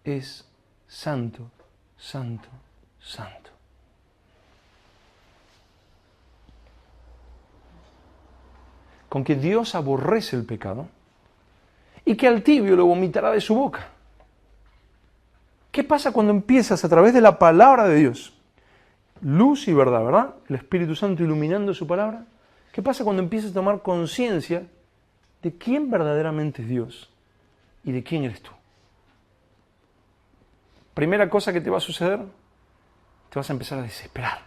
Speaker 1: es santo, santo, santo. Con que Dios aborrece el pecado y que al tibio lo vomitará de su boca. ¿Qué pasa cuando empiezas a través de la palabra de Dios? Luz y verdad, ¿verdad? El Espíritu Santo iluminando su palabra. ¿Qué pasa cuando empiezas a tomar conciencia de quién verdaderamente es Dios y de quién eres tú? Primera cosa que te va a suceder, te vas a empezar a desesperar.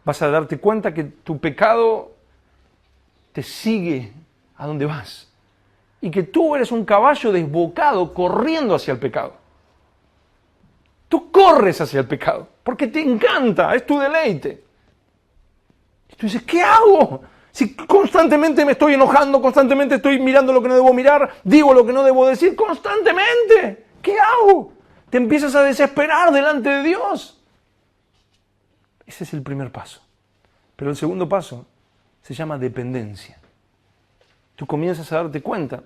Speaker 1: Vas a darte cuenta que tu pecado te sigue a donde vas y que tú eres un caballo desbocado corriendo hacia el pecado. Tú corres hacia el pecado, porque te encanta, es tu deleite. Y tú dices, ¿qué hago? Si constantemente me estoy enojando, constantemente estoy mirando lo que no debo mirar, digo lo que no debo decir, constantemente. ¿Qué hago? Te empiezas a desesperar delante de Dios. Ese es el primer paso. Pero el segundo paso se llama dependencia. Tú comienzas a darte cuenta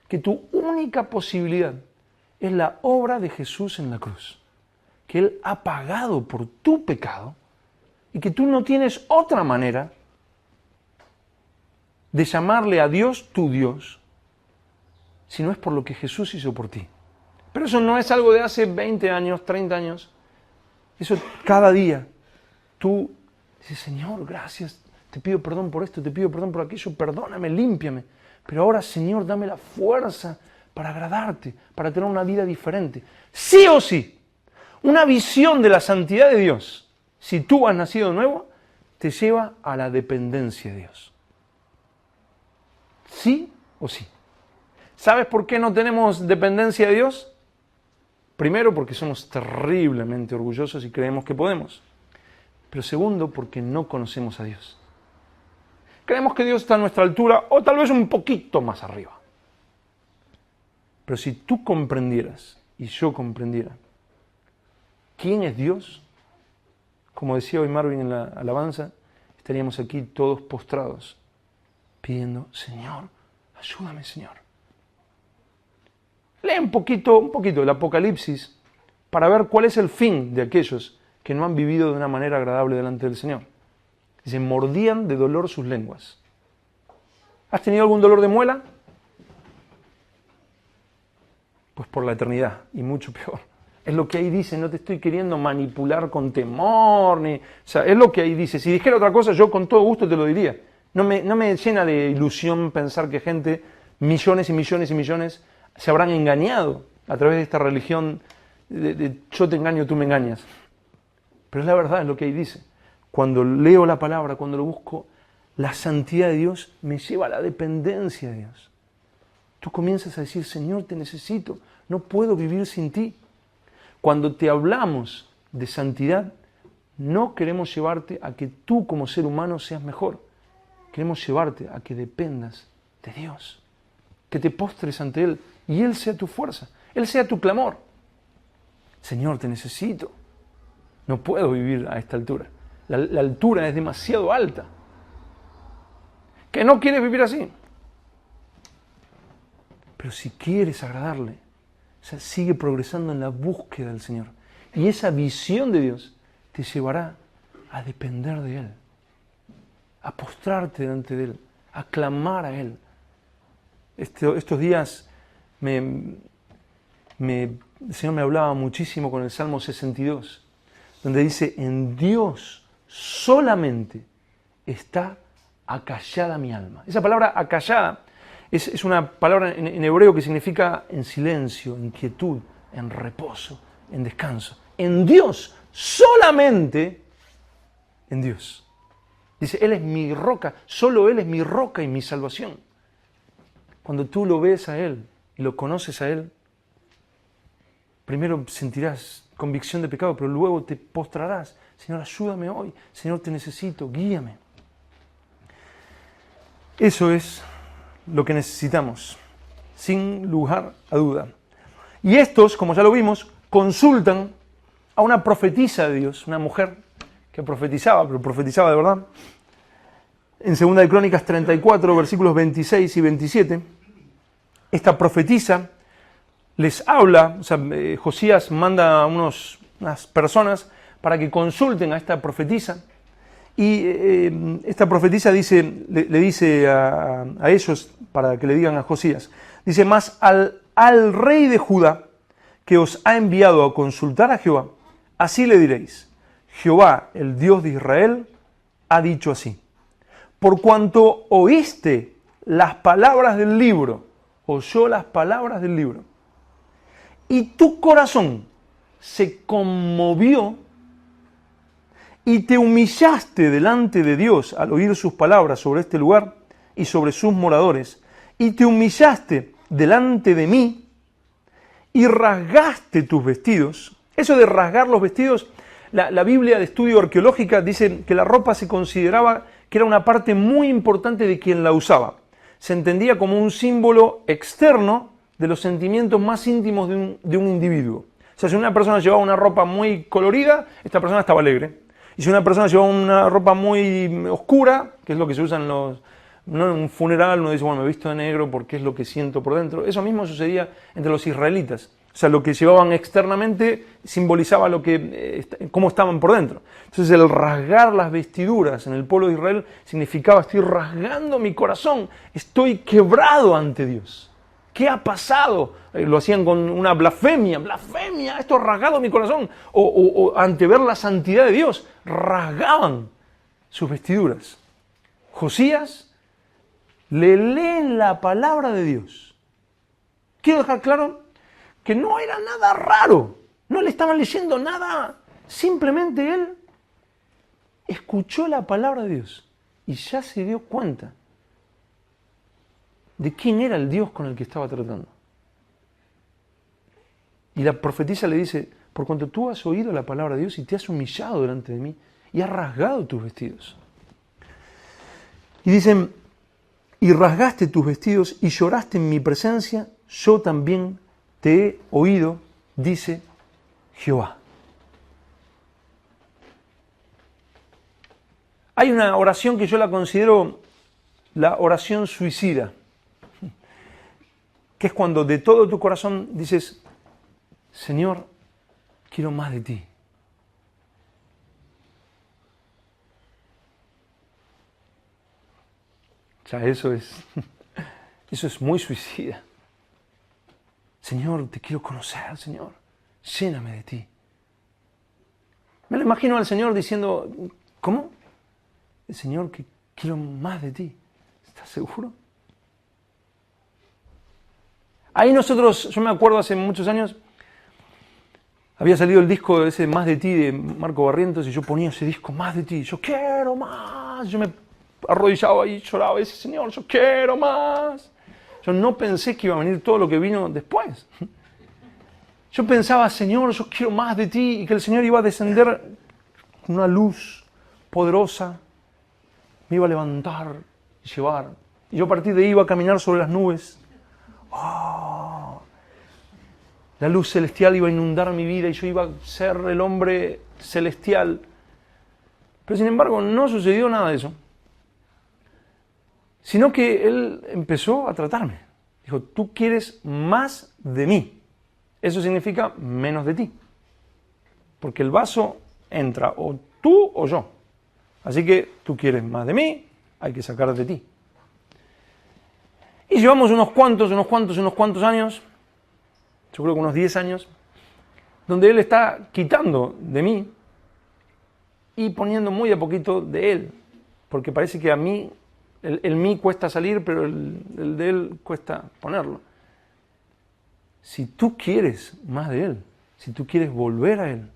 Speaker 1: que tu única posibilidad es la obra de Jesús en la cruz. Que Él ha pagado por tu pecado y que tú no tienes otra manera de llamarle a Dios tu Dios, si no es por lo que Jesús hizo por ti. Pero eso no es algo de hace 20 años, 30 años. Eso cada día. Tú dices, Señor, gracias, te pido perdón por esto, te pido perdón por aquello, perdóname, límpiame. Pero ahora, Señor, dame la fuerza para agradarte, para tener una vida diferente. Sí o sí. Una visión de la santidad de Dios, si tú has nacido de nuevo, te lleva a la dependencia de Dios. sí o sí. ¿Sabes por qué no tenemos dependencia de Dios? Primero, porque somos terriblemente orgullosos y creemos que podemos. Pero segundo, porque no conocemos a Dios. Creemos que Dios está a nuestra altura o tal vez un poquito más arriba. Pero si tú comprendieras y yo comprendiera quién es Dios, como decía hoy Marvin en la alabanza, estaríamos aquí todos postrados pidiendo, Señor, ayúdame, Señor. Lee un poquito el Apocalipsis para ver cuál es el fin de aquellos que no han vivido de una manera agradable delante del Señor. Dice, mordían de dolor sus lenguas. ¿Has tenido algún dolor de muela? Pues por la eternidad, y mucho peor. Es lo que ahí dice, no te estoy queriendo manipular con temor, o sea, es lo que ahí dice. Si dijera otra cosa, yo con todo gusto te lo diría. No me llena de ilusión pensar que gente, millones y millones y millones, se habrán engañado a través de esta religión de yo te engaño, tú me engañas. Pero es la verdad, es lo que ahí dice. Cuando leo la palabra, cuando lo busco, la santidad de Dios me lleva a la dependencia de Dios. Tú comienzas a decir, Señor, te necesito, no puedo vivir sin ti. Cuando te hablamos de santidad, no queremos llevarte a que tú como ser humano seas mejor. Queremos llevarte a que dependas de Dios, que te postres ante Él y Él sea tu fuerza, Él sea tu clamor. Señor, te necesito. No puedo vivir a esta altura. La altura es demasiado alta. ¿Que no quieres vivir así? Pero si quieres agradarle, o sea, sigue progresando en la búsqueda del Señor. Y esa visión de Dios te llevará a depender de Él, a postrarte delante de Él, a clamar a Él. Estos días el Señor me hablaba muchísimo con el Salmo 62, donde dice, en Dios solamente está acallada mi alma. Esa palabra acallada es una palabra en hebreo que significa en silencio, en quietud, en reposo, en descanso. En Dios, solamente en Dios. Dice, Él es mi roca, solo Él es mi roca y mi salvación. Cuando tú lo ves a Él y lo conoces a Él, primero sentirás convicción de pecado, pero luego te postrarás. Señor, ayúdame hoy. Señor, te necesito, guíame. Eso es lo que necesitamos, sin lugar a duda. Y estos, como ya lo vimos, consultan a una profetisa de Dios, una mujer que profetizaba, pero profetizaba de verdad. En 2 de Crónicas 34, versículos 26 y 27, esta profetisa les habla, o sea, Josías manda a unas personas para que consulten a esta profetisa, y esta profetisa le dice a ellos, para que le digan a Josías, dice, mas al rey de Judá, que os ha enviado a consultar a Jehová, así le diréis, Jehová, el Dios de Israel, ha dicho así, por cuanto oíste las palabras del libro, oyó las palabras del libro, y tu corazón se conmovió y te humillaste delante de Dios al oír sus palabras sobre este lugar y sobre sus moradores, y te humillaste delante de mí y rasgaste tus vestidos. Eso de rasgar los vestidos, la Biblia de estudio arqueológica dice que la ropa se consideraba que era una parte muy importante de quien la usaba. Se entendía como un símbolo externo de los sentimientos más íntimos de un individuo. O sea, si una persona llevaba una ropa muy colorida, esta persona estaba alegre. Y si una persona llevaba una ropa muy oscura, que es lo que se usa no en un funeral, uno dice, bueno, me he visto de negro porque es lo que siento por dentro. Eso mismo sucedía entre los israelitas. O sea, lo que llevaban externamente simbolizaba cómo estaban por dentro. Entonces, el rasgar las vestiduras en el pueblo de Israel significaba, estoy rasgando mi corazón, estoy quebrado ante Dios. ¿Qué ha pasado? Lo hacían con una blasfemia, esto ha rasgado mi corazón. O ante ver la santidad de Dios, rasgaban sus vestiduras. Josías le leen la palabra de Dios. Quiero dejar claro que no era nada raro, no le estaban leyendo nada, simplemente él escuchó la palabra de Dios y ya se dio cuenta de quién era el Dios con el que estaba tratando. Y la profetisa le dice, por cuanto tú has oído la palabra de Dios y te has humillado delante de mí y has rasgado tus vestidos. Y dicen, y rasgaste tus vestidos y lloraste en mi presencia, yo también te he oído, dice Jehová. Hay una oración que yo la considero la oración suicida, que es cuando de todo tu corazón dices, Señor, quiero más de ti. O sea, eso es muy suicida. Señor, te quiero conocer, Señor, lléname de ti. Me lo imagino al Señor diciendo, ¿cómo? El Señor, que quiero más de ti. ¿Estás seguro? Ahí nosotros, yo me acuerdo hace muchos años, había salido el disco ese Más de ti de Marco Barrientos y yo ponía ese disco Más de ti. Yo quiero más. Yo me arrodillaba y lloraba y decía, Señor, yo quiero más. Yo no pensé que iba a venir todo lo que vino después. Yo pensaba, Señor, yo quiero más de ti y que el Señor iba a descender con una luz poderosa, me iba a levantar y llevar. Y yo a partir de ahí iba a caminar sobre las nubes. Oh, la luz celestial iba a inundar mi vida y yo iba a ser el hombre celestial. Pero sin embargo no sucedió nada de eso. Sino que Él empezó a tratarme. Dijo, tú quieres más de mí. Eso significa menos de ti. Porque el vaso entra o tú o yo. Así que tú quieres más de mí, hay que sacar de ti. Y llevamos unos cuantos años, yo creo que unos 10 años, donde Él está quitando de mí y poniendo muy a poquito de Él. Porque parece que a mí, el mí cuesta salir, pero el de Él cuesta ponerlo. Si tú quieres más de Él, si tú quieres volver a Él,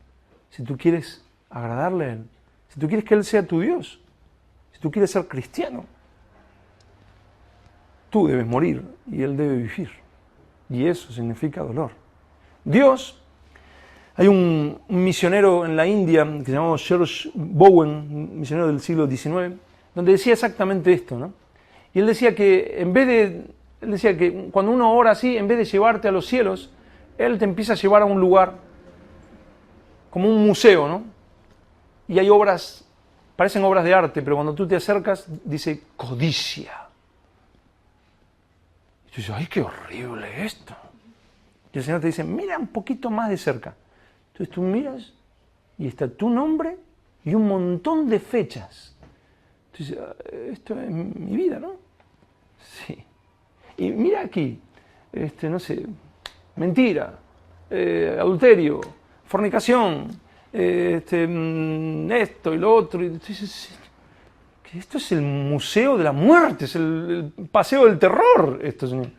Speaker 1: si tú quieres agradarle a Él, si tú quieres que Él sea tu Dios, si tú quieres ser cristiano, tú debes morir y Él debe vivir. Y eso significa dolor. Dios, hay un misionero en la India que se llamaba George Bowen, un misionero del siglo XIX, donde decía exactamente esto, ¿no? Y él decía que cuando uno ora así, en vez de llevarte a los cielos, Él te empieza a llevar a un lugar, como un museo, ¿no? Y hay obras, parecen obras de arte, pero cuando tú te acercas, dice codicia. Y tú dices, ¡ay, qué horrible esto! Y el Señor te dice, mira un poquito más de cerca. Entonces tú miras y está tu nombre y un montón de fechas. Entonces, esto es mi vida, ¿no? Sí. Y mira aquí, no sé, mentira, adulterio, fornicación, esto y lo otro. Y dices, esto es el museo de la muerte, es el paseo del terror, esto, Señor.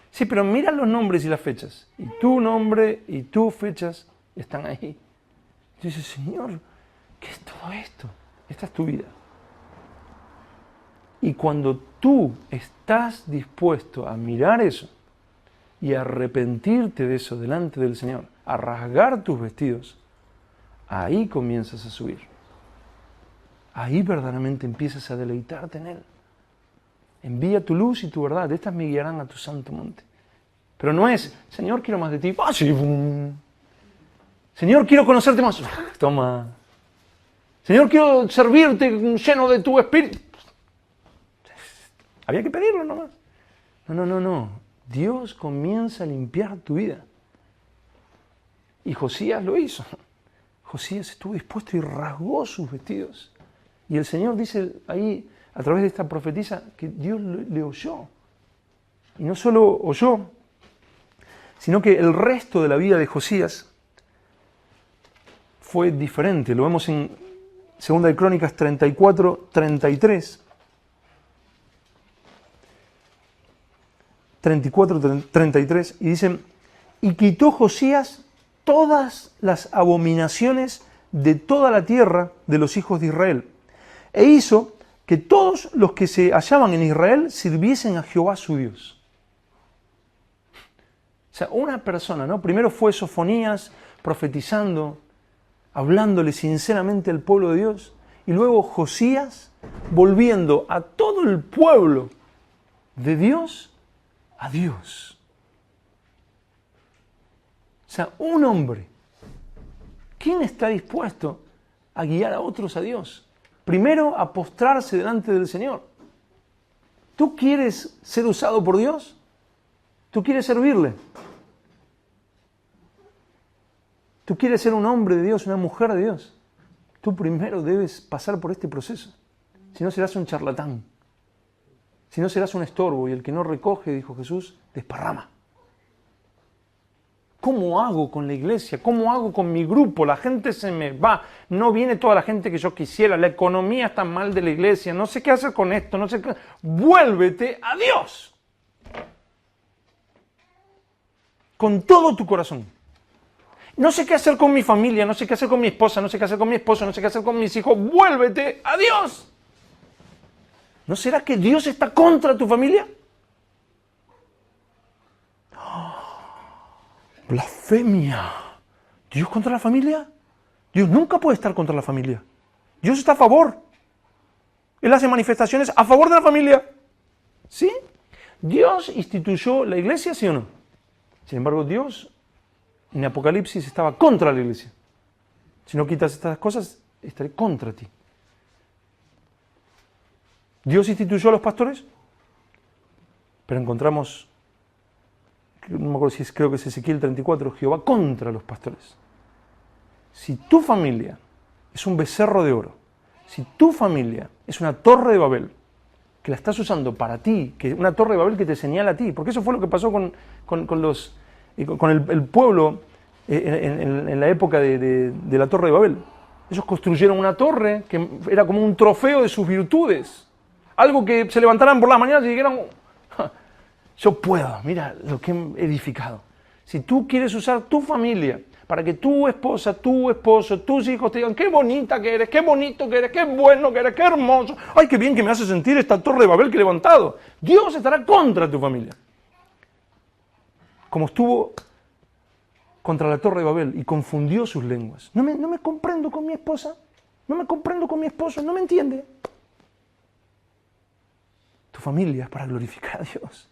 Speaker 1: Sí, pero mira los nombres y las fechas. Y tu nombre y tus fechas están ahí. Y dices, Señor, ¿qué es todo esto? Esta es tu vida. Y cuando tú estás dispuesto a mirar eso y a arrepentirte de eso delante del Señor, a rasgar tus vestidos, ahí comienzas a subir. Ahí verdaderamente empiezas a deleitarte en Él. Envía tu luz y tu verdad, estas me guiarán a tu santo monte. Pero no es, Señor, quiero más de ti. ¡Ah, sí! Señor, quiero conocerte más. Toma. Señor, quiero servirte lleno de tu espíritu. Había que pedirlo nomás. No. Dios comienza a limpiar tu vida. Y Josías lo hizo. Josías estuvo dispuesto y rasgó sus vestidos. Y el Señor dice ahí, a través de esta profetisa, que Dios le oyó. Y no solo oyó, sino que el resto de la vida de Josías fue diferente. Lo vemos en 2 de Crónicas 34, 33. 34, 33, y dicen, y quitó Josías todas las abominaciones de toda la tierra de los hijos de Israel, e hizo que todos los que se hallaban en Israel sirviesen a Jehová su Dios. O sea, una persona, ¿no? Primero fue Sofonías profetizando, hablándole sinceramente al pueblo de Dios, y luego Josías volviendo a todo el pueblo de Dios a Dios. O sea, un hombre. ¿Quién está dispuesto a guiar a otros a Dios? Primero, a postrarse delante del Señor. ¿Tú quieres ser usado por Dios? ¿Tú quieres servirle? ¿Tú quieres ser un hombre de Dios, una mujer de Dios? Tú primero debes pasar por este proceso. Si no, serás un charlatán. Si no, serás un estorbo. Y el que no recoge, dijo Jesús, desparrama. ¿Cómo hago con la iglesia? ¿Cómo hago con mi grupo? La gente se me va. No viene toda la gente que yo quisiera. La economía está mal de la iglesia. No sé qué hacer con esto. No sé qué. Vuélvete a Dios. Con todo tu corazón. No sé qué hacer con mi familia. No sé qué hacer con mi esposa. No sé qué hacer con mi esposo. No sé qué hacer con mis hijos. Vuélvete a Dios. ¿No será que Dios está contra tu familia? Blasfemia. ¿Dios contra la familia? Dios nunca puede estar contra la familia. Dios está a favor. Él hace manifestaciones a favor de la familia. ¿Sí? Dios instituyó la iglesia, ¿sí o no? Sin embargo, Dios en Apocalipsis estaba contra la iglesia. Si no quitas estas cosas, estaré contra ti. Dios instituyó a los pastores, pero encontramos, no me acuerdo si es, creo que es Ezequiel 34, Jehová contra los pastores. Si tu familia es un becerro de oro, si tu familia es una torre de Babel, que la estás usando para ti, que una torre de Babel que te señala a ti, porque eso fue lo que pasó con el pueblo en la época de la torre de Babel. Ellos construyeron una torre que era como un trofeo de sus virtudes. Algo que se levantaran por la mañana y dijeran, yo puedo, mira lo que he edificado. Si tú quieres usar tu familia para que tu esposa, tu esposo, tus hijos te digan, qué bonita que eres, qué bonito que eres, qué bueno que eres, qué hermoso. Ay, qué bien que me hace sentir esta torre de Babel que he levantado. Dios estará contra tu familia. Como estuvo contra la torre de Babel y confundió sus lenguas. No me comprendo con mi esposa, no me comprendo con mi esposo, no me entiende. Tu familia es para glorificar a Dios.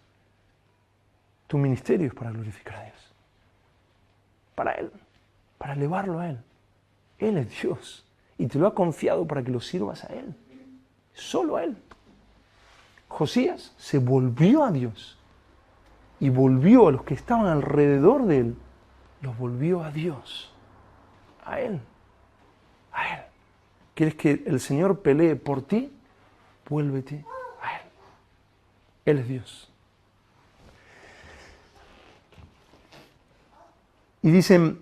Speaker 1: Tu ministerio es para glorificar a Dios. Para Él, para elevarlo a Él. Él es Dios y te lo ha confiado para que lo sirvas a Él. Solo a Él. Josías se volvió a Dios y volvió a los que estaban alrededor de Él. Los volvió a Dios. A Él. A Él. ¿Quieres que el Señor pelee por ti? Vuélvete a Él. Él es Dios. Y dicen,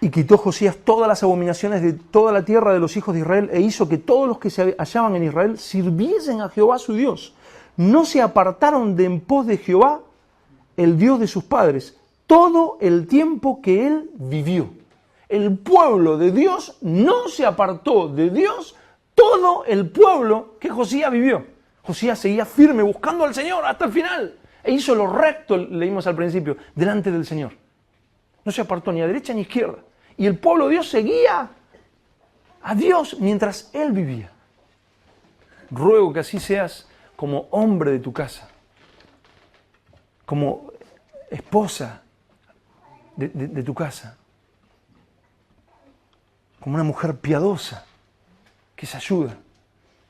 Speaker 1: y quitó Josías todas las abominaciones de toda la tierra de los hijos de Israel e hizo que todos los que se hallaban en Israel sirviesen a Jehová su Dios. No se apartaron de en pos de Jehová, el Dios de sus padres, todo el tiempo que él vivió. El pueblo de Dios no se apartó de Dios todo el pueblo que Josías vivió. Josías seguía firme buscando al Señor hasta el final. E hizo lo recto, leímos al principio, delante del Señor. No se apartó ni a derecha ni a izquierda. Y el pueblo de Dios seguía a Dios mientras Él vivía. Ruego que así seas como hombre de tu casa, como esposa de tu casa, como una mujer piadosa que se ayuda.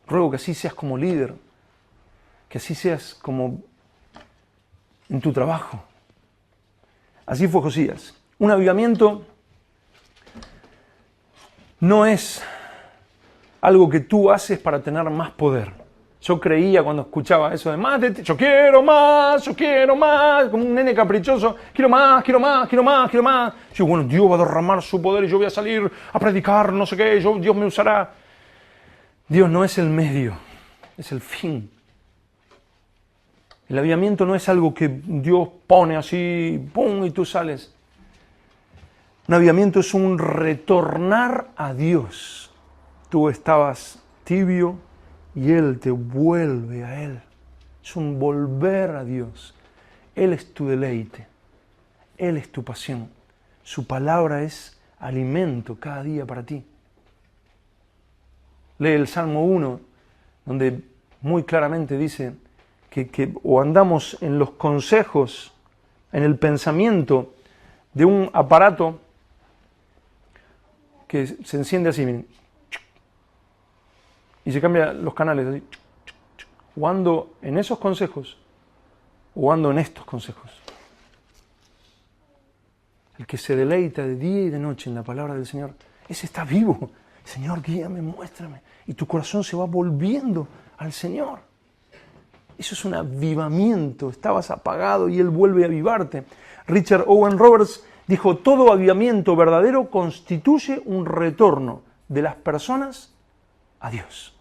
Speaker 1: Ruego que así seas como líder, que así seas como en tu trabajo. Así fue Josías. Un avivamiento no es algo que tú haces para tener más poder. Yo creía cuando escuchaba eso de más, yo quiero más, como un nene caprichoso, quiero más, quiero más, quiero más, quiero más. Yo, bueno, Dios va a derramar su poder y yo voy a salir a predicar, no sé qué, Dios me usará. Dios no es el medio, es el fin. El avivamiento no es algo que Dios pone así, ¡pum!, y tú sales. Un avivamiento es un retornar a Dios. Tú estabas tibio, y Él te vuelve a Él. Es un volver a Dios. Él es tu deleite. Él es tu pasión. Su palabra es alimento cada día para ti. Lee el Salmo 1, donde muy claramente dice que o andamos en los consejos, en el pensamiento de un aparato que se enciende así, miren, y se cambian los canales así, o ando en esos consejos, o ando en estos consejos. El que se deleita de día y de noche en la palabra del Señor, ese está vivo. Señor, guíame, muéstrame. Y tu corazón se va volviendo al Señor. Eso es un avivamiento. Estabas apagado y Él vuelve a avivarte. Richard Owen Roberts dijo, todo avivamiento verdadero constituye un retorno de las personas a Dios.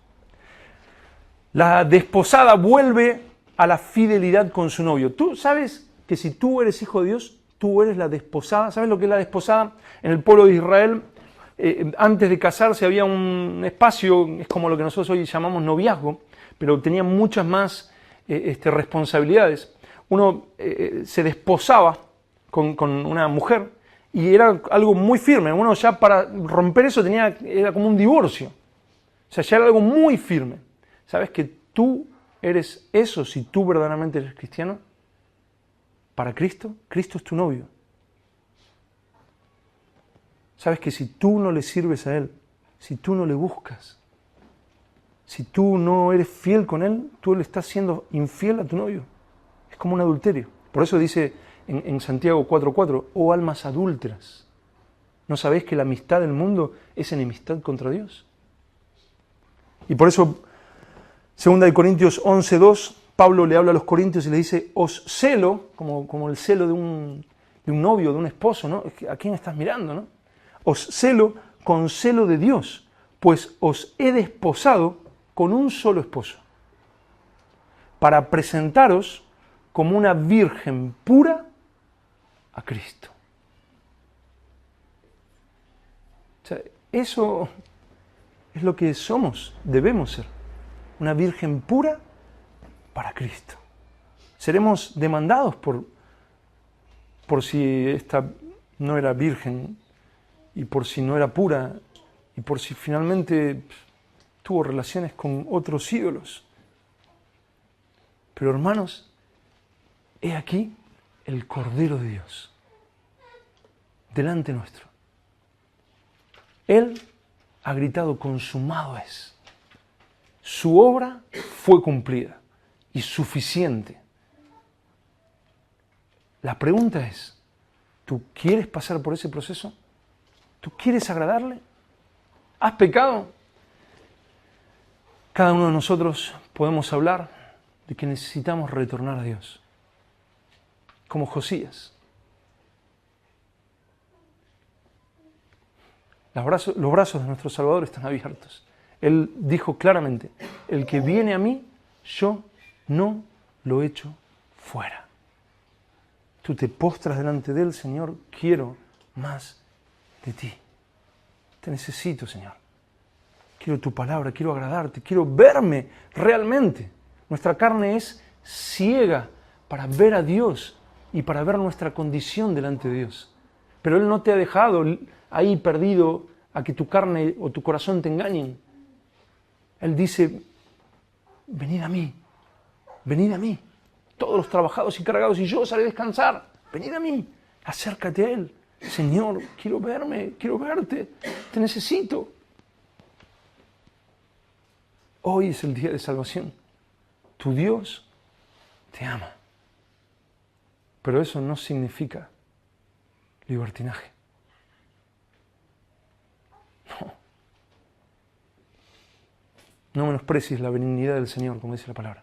Speaker 1: La desposada vuelve a la fidelidad con su novio. Tú sabes que si tú eres hijo de Dios, tú eres la desposada. ¿Sabes lo que es la desposada? En el pueblo de Israel, antes de casarse había un espacio, es como lo que nosotros hoy llamamos noviazgo, pero tenía muchas más responsabilidades. Uno se desposaba con una mujer y era algo muy firme. Uno ya para romper eso era como un divorcio. O sea, ya era algo muy firme. ¿Sabes que tú eres eso si tú verdaderamente eres cristiano? Para Cristo, Cristo es tu novio. Sabes que si tú no le sirves a Él, si tú no le buscas, si tú no eres fiel con Él, tú le estás siendo infiel a tu novio. Es como un adulterio. Por eso dice en Santiago 4:4, oh almas adúlteras, ¿no sabéis que la amistad del mundo es enemistad contra Dios? Y por eso, 2 Corintios 11:2, Pablo le habla a los corintios y le dice, os celo, como el celo de un novio, de un esposo, ¿no? ¿A quién estás mirando, no? Os celo con celo de Dios, pues os he desposado con un solo esposo, para presentaros como una virgen pura a Cristo. O sea, eso es lo que somos, debemos ser, una virgen pura para Cristo. Seremos demandados por si esta no era virgen y por si no era pura y por si finalmente tuvo relaciones con otros ídolos. Pero hermanos, he aquí el Cordero de Dios delante nuestro. Él ha gritado, consumado es. Su obra fue cumplida y suficiente. La pregunta es, ¿tú quieres pasar por ese proceso? ¿Tú quieres agradarle? ¿Has pecado? Cada uno de nosotros podemos hablar de que necesitamos retornar a Dios, como Josías. Los brazos de nuestro Salvador están abiertos. Él dijo claramente, el que viene a mí, yo no lo echo fuera. Tú te postras delante de Él, Señor, quiero más de ti. Te necesito, Señor. Quiero tu palabra, quiero agradarte, quiero verme realmente. Nuestra carne es ciega para ver a Dios y para ver nuestra condición delante de Dios. Pero Él no te ha dejado ahí perdido a que tu carne o tu corazón te engañen. Él dice, venid a mí, todos los trabajados y cargados, y yo os haré descansar. Venid a mí, acércate a Él. Señor, quiero verme, quiero verte, te necesito. Hoy es el día de salvación. Tu Dios te ama. Pero eso no significa libertinaje. No. No menosprecies la benignidad del Señor, como dice la palabra.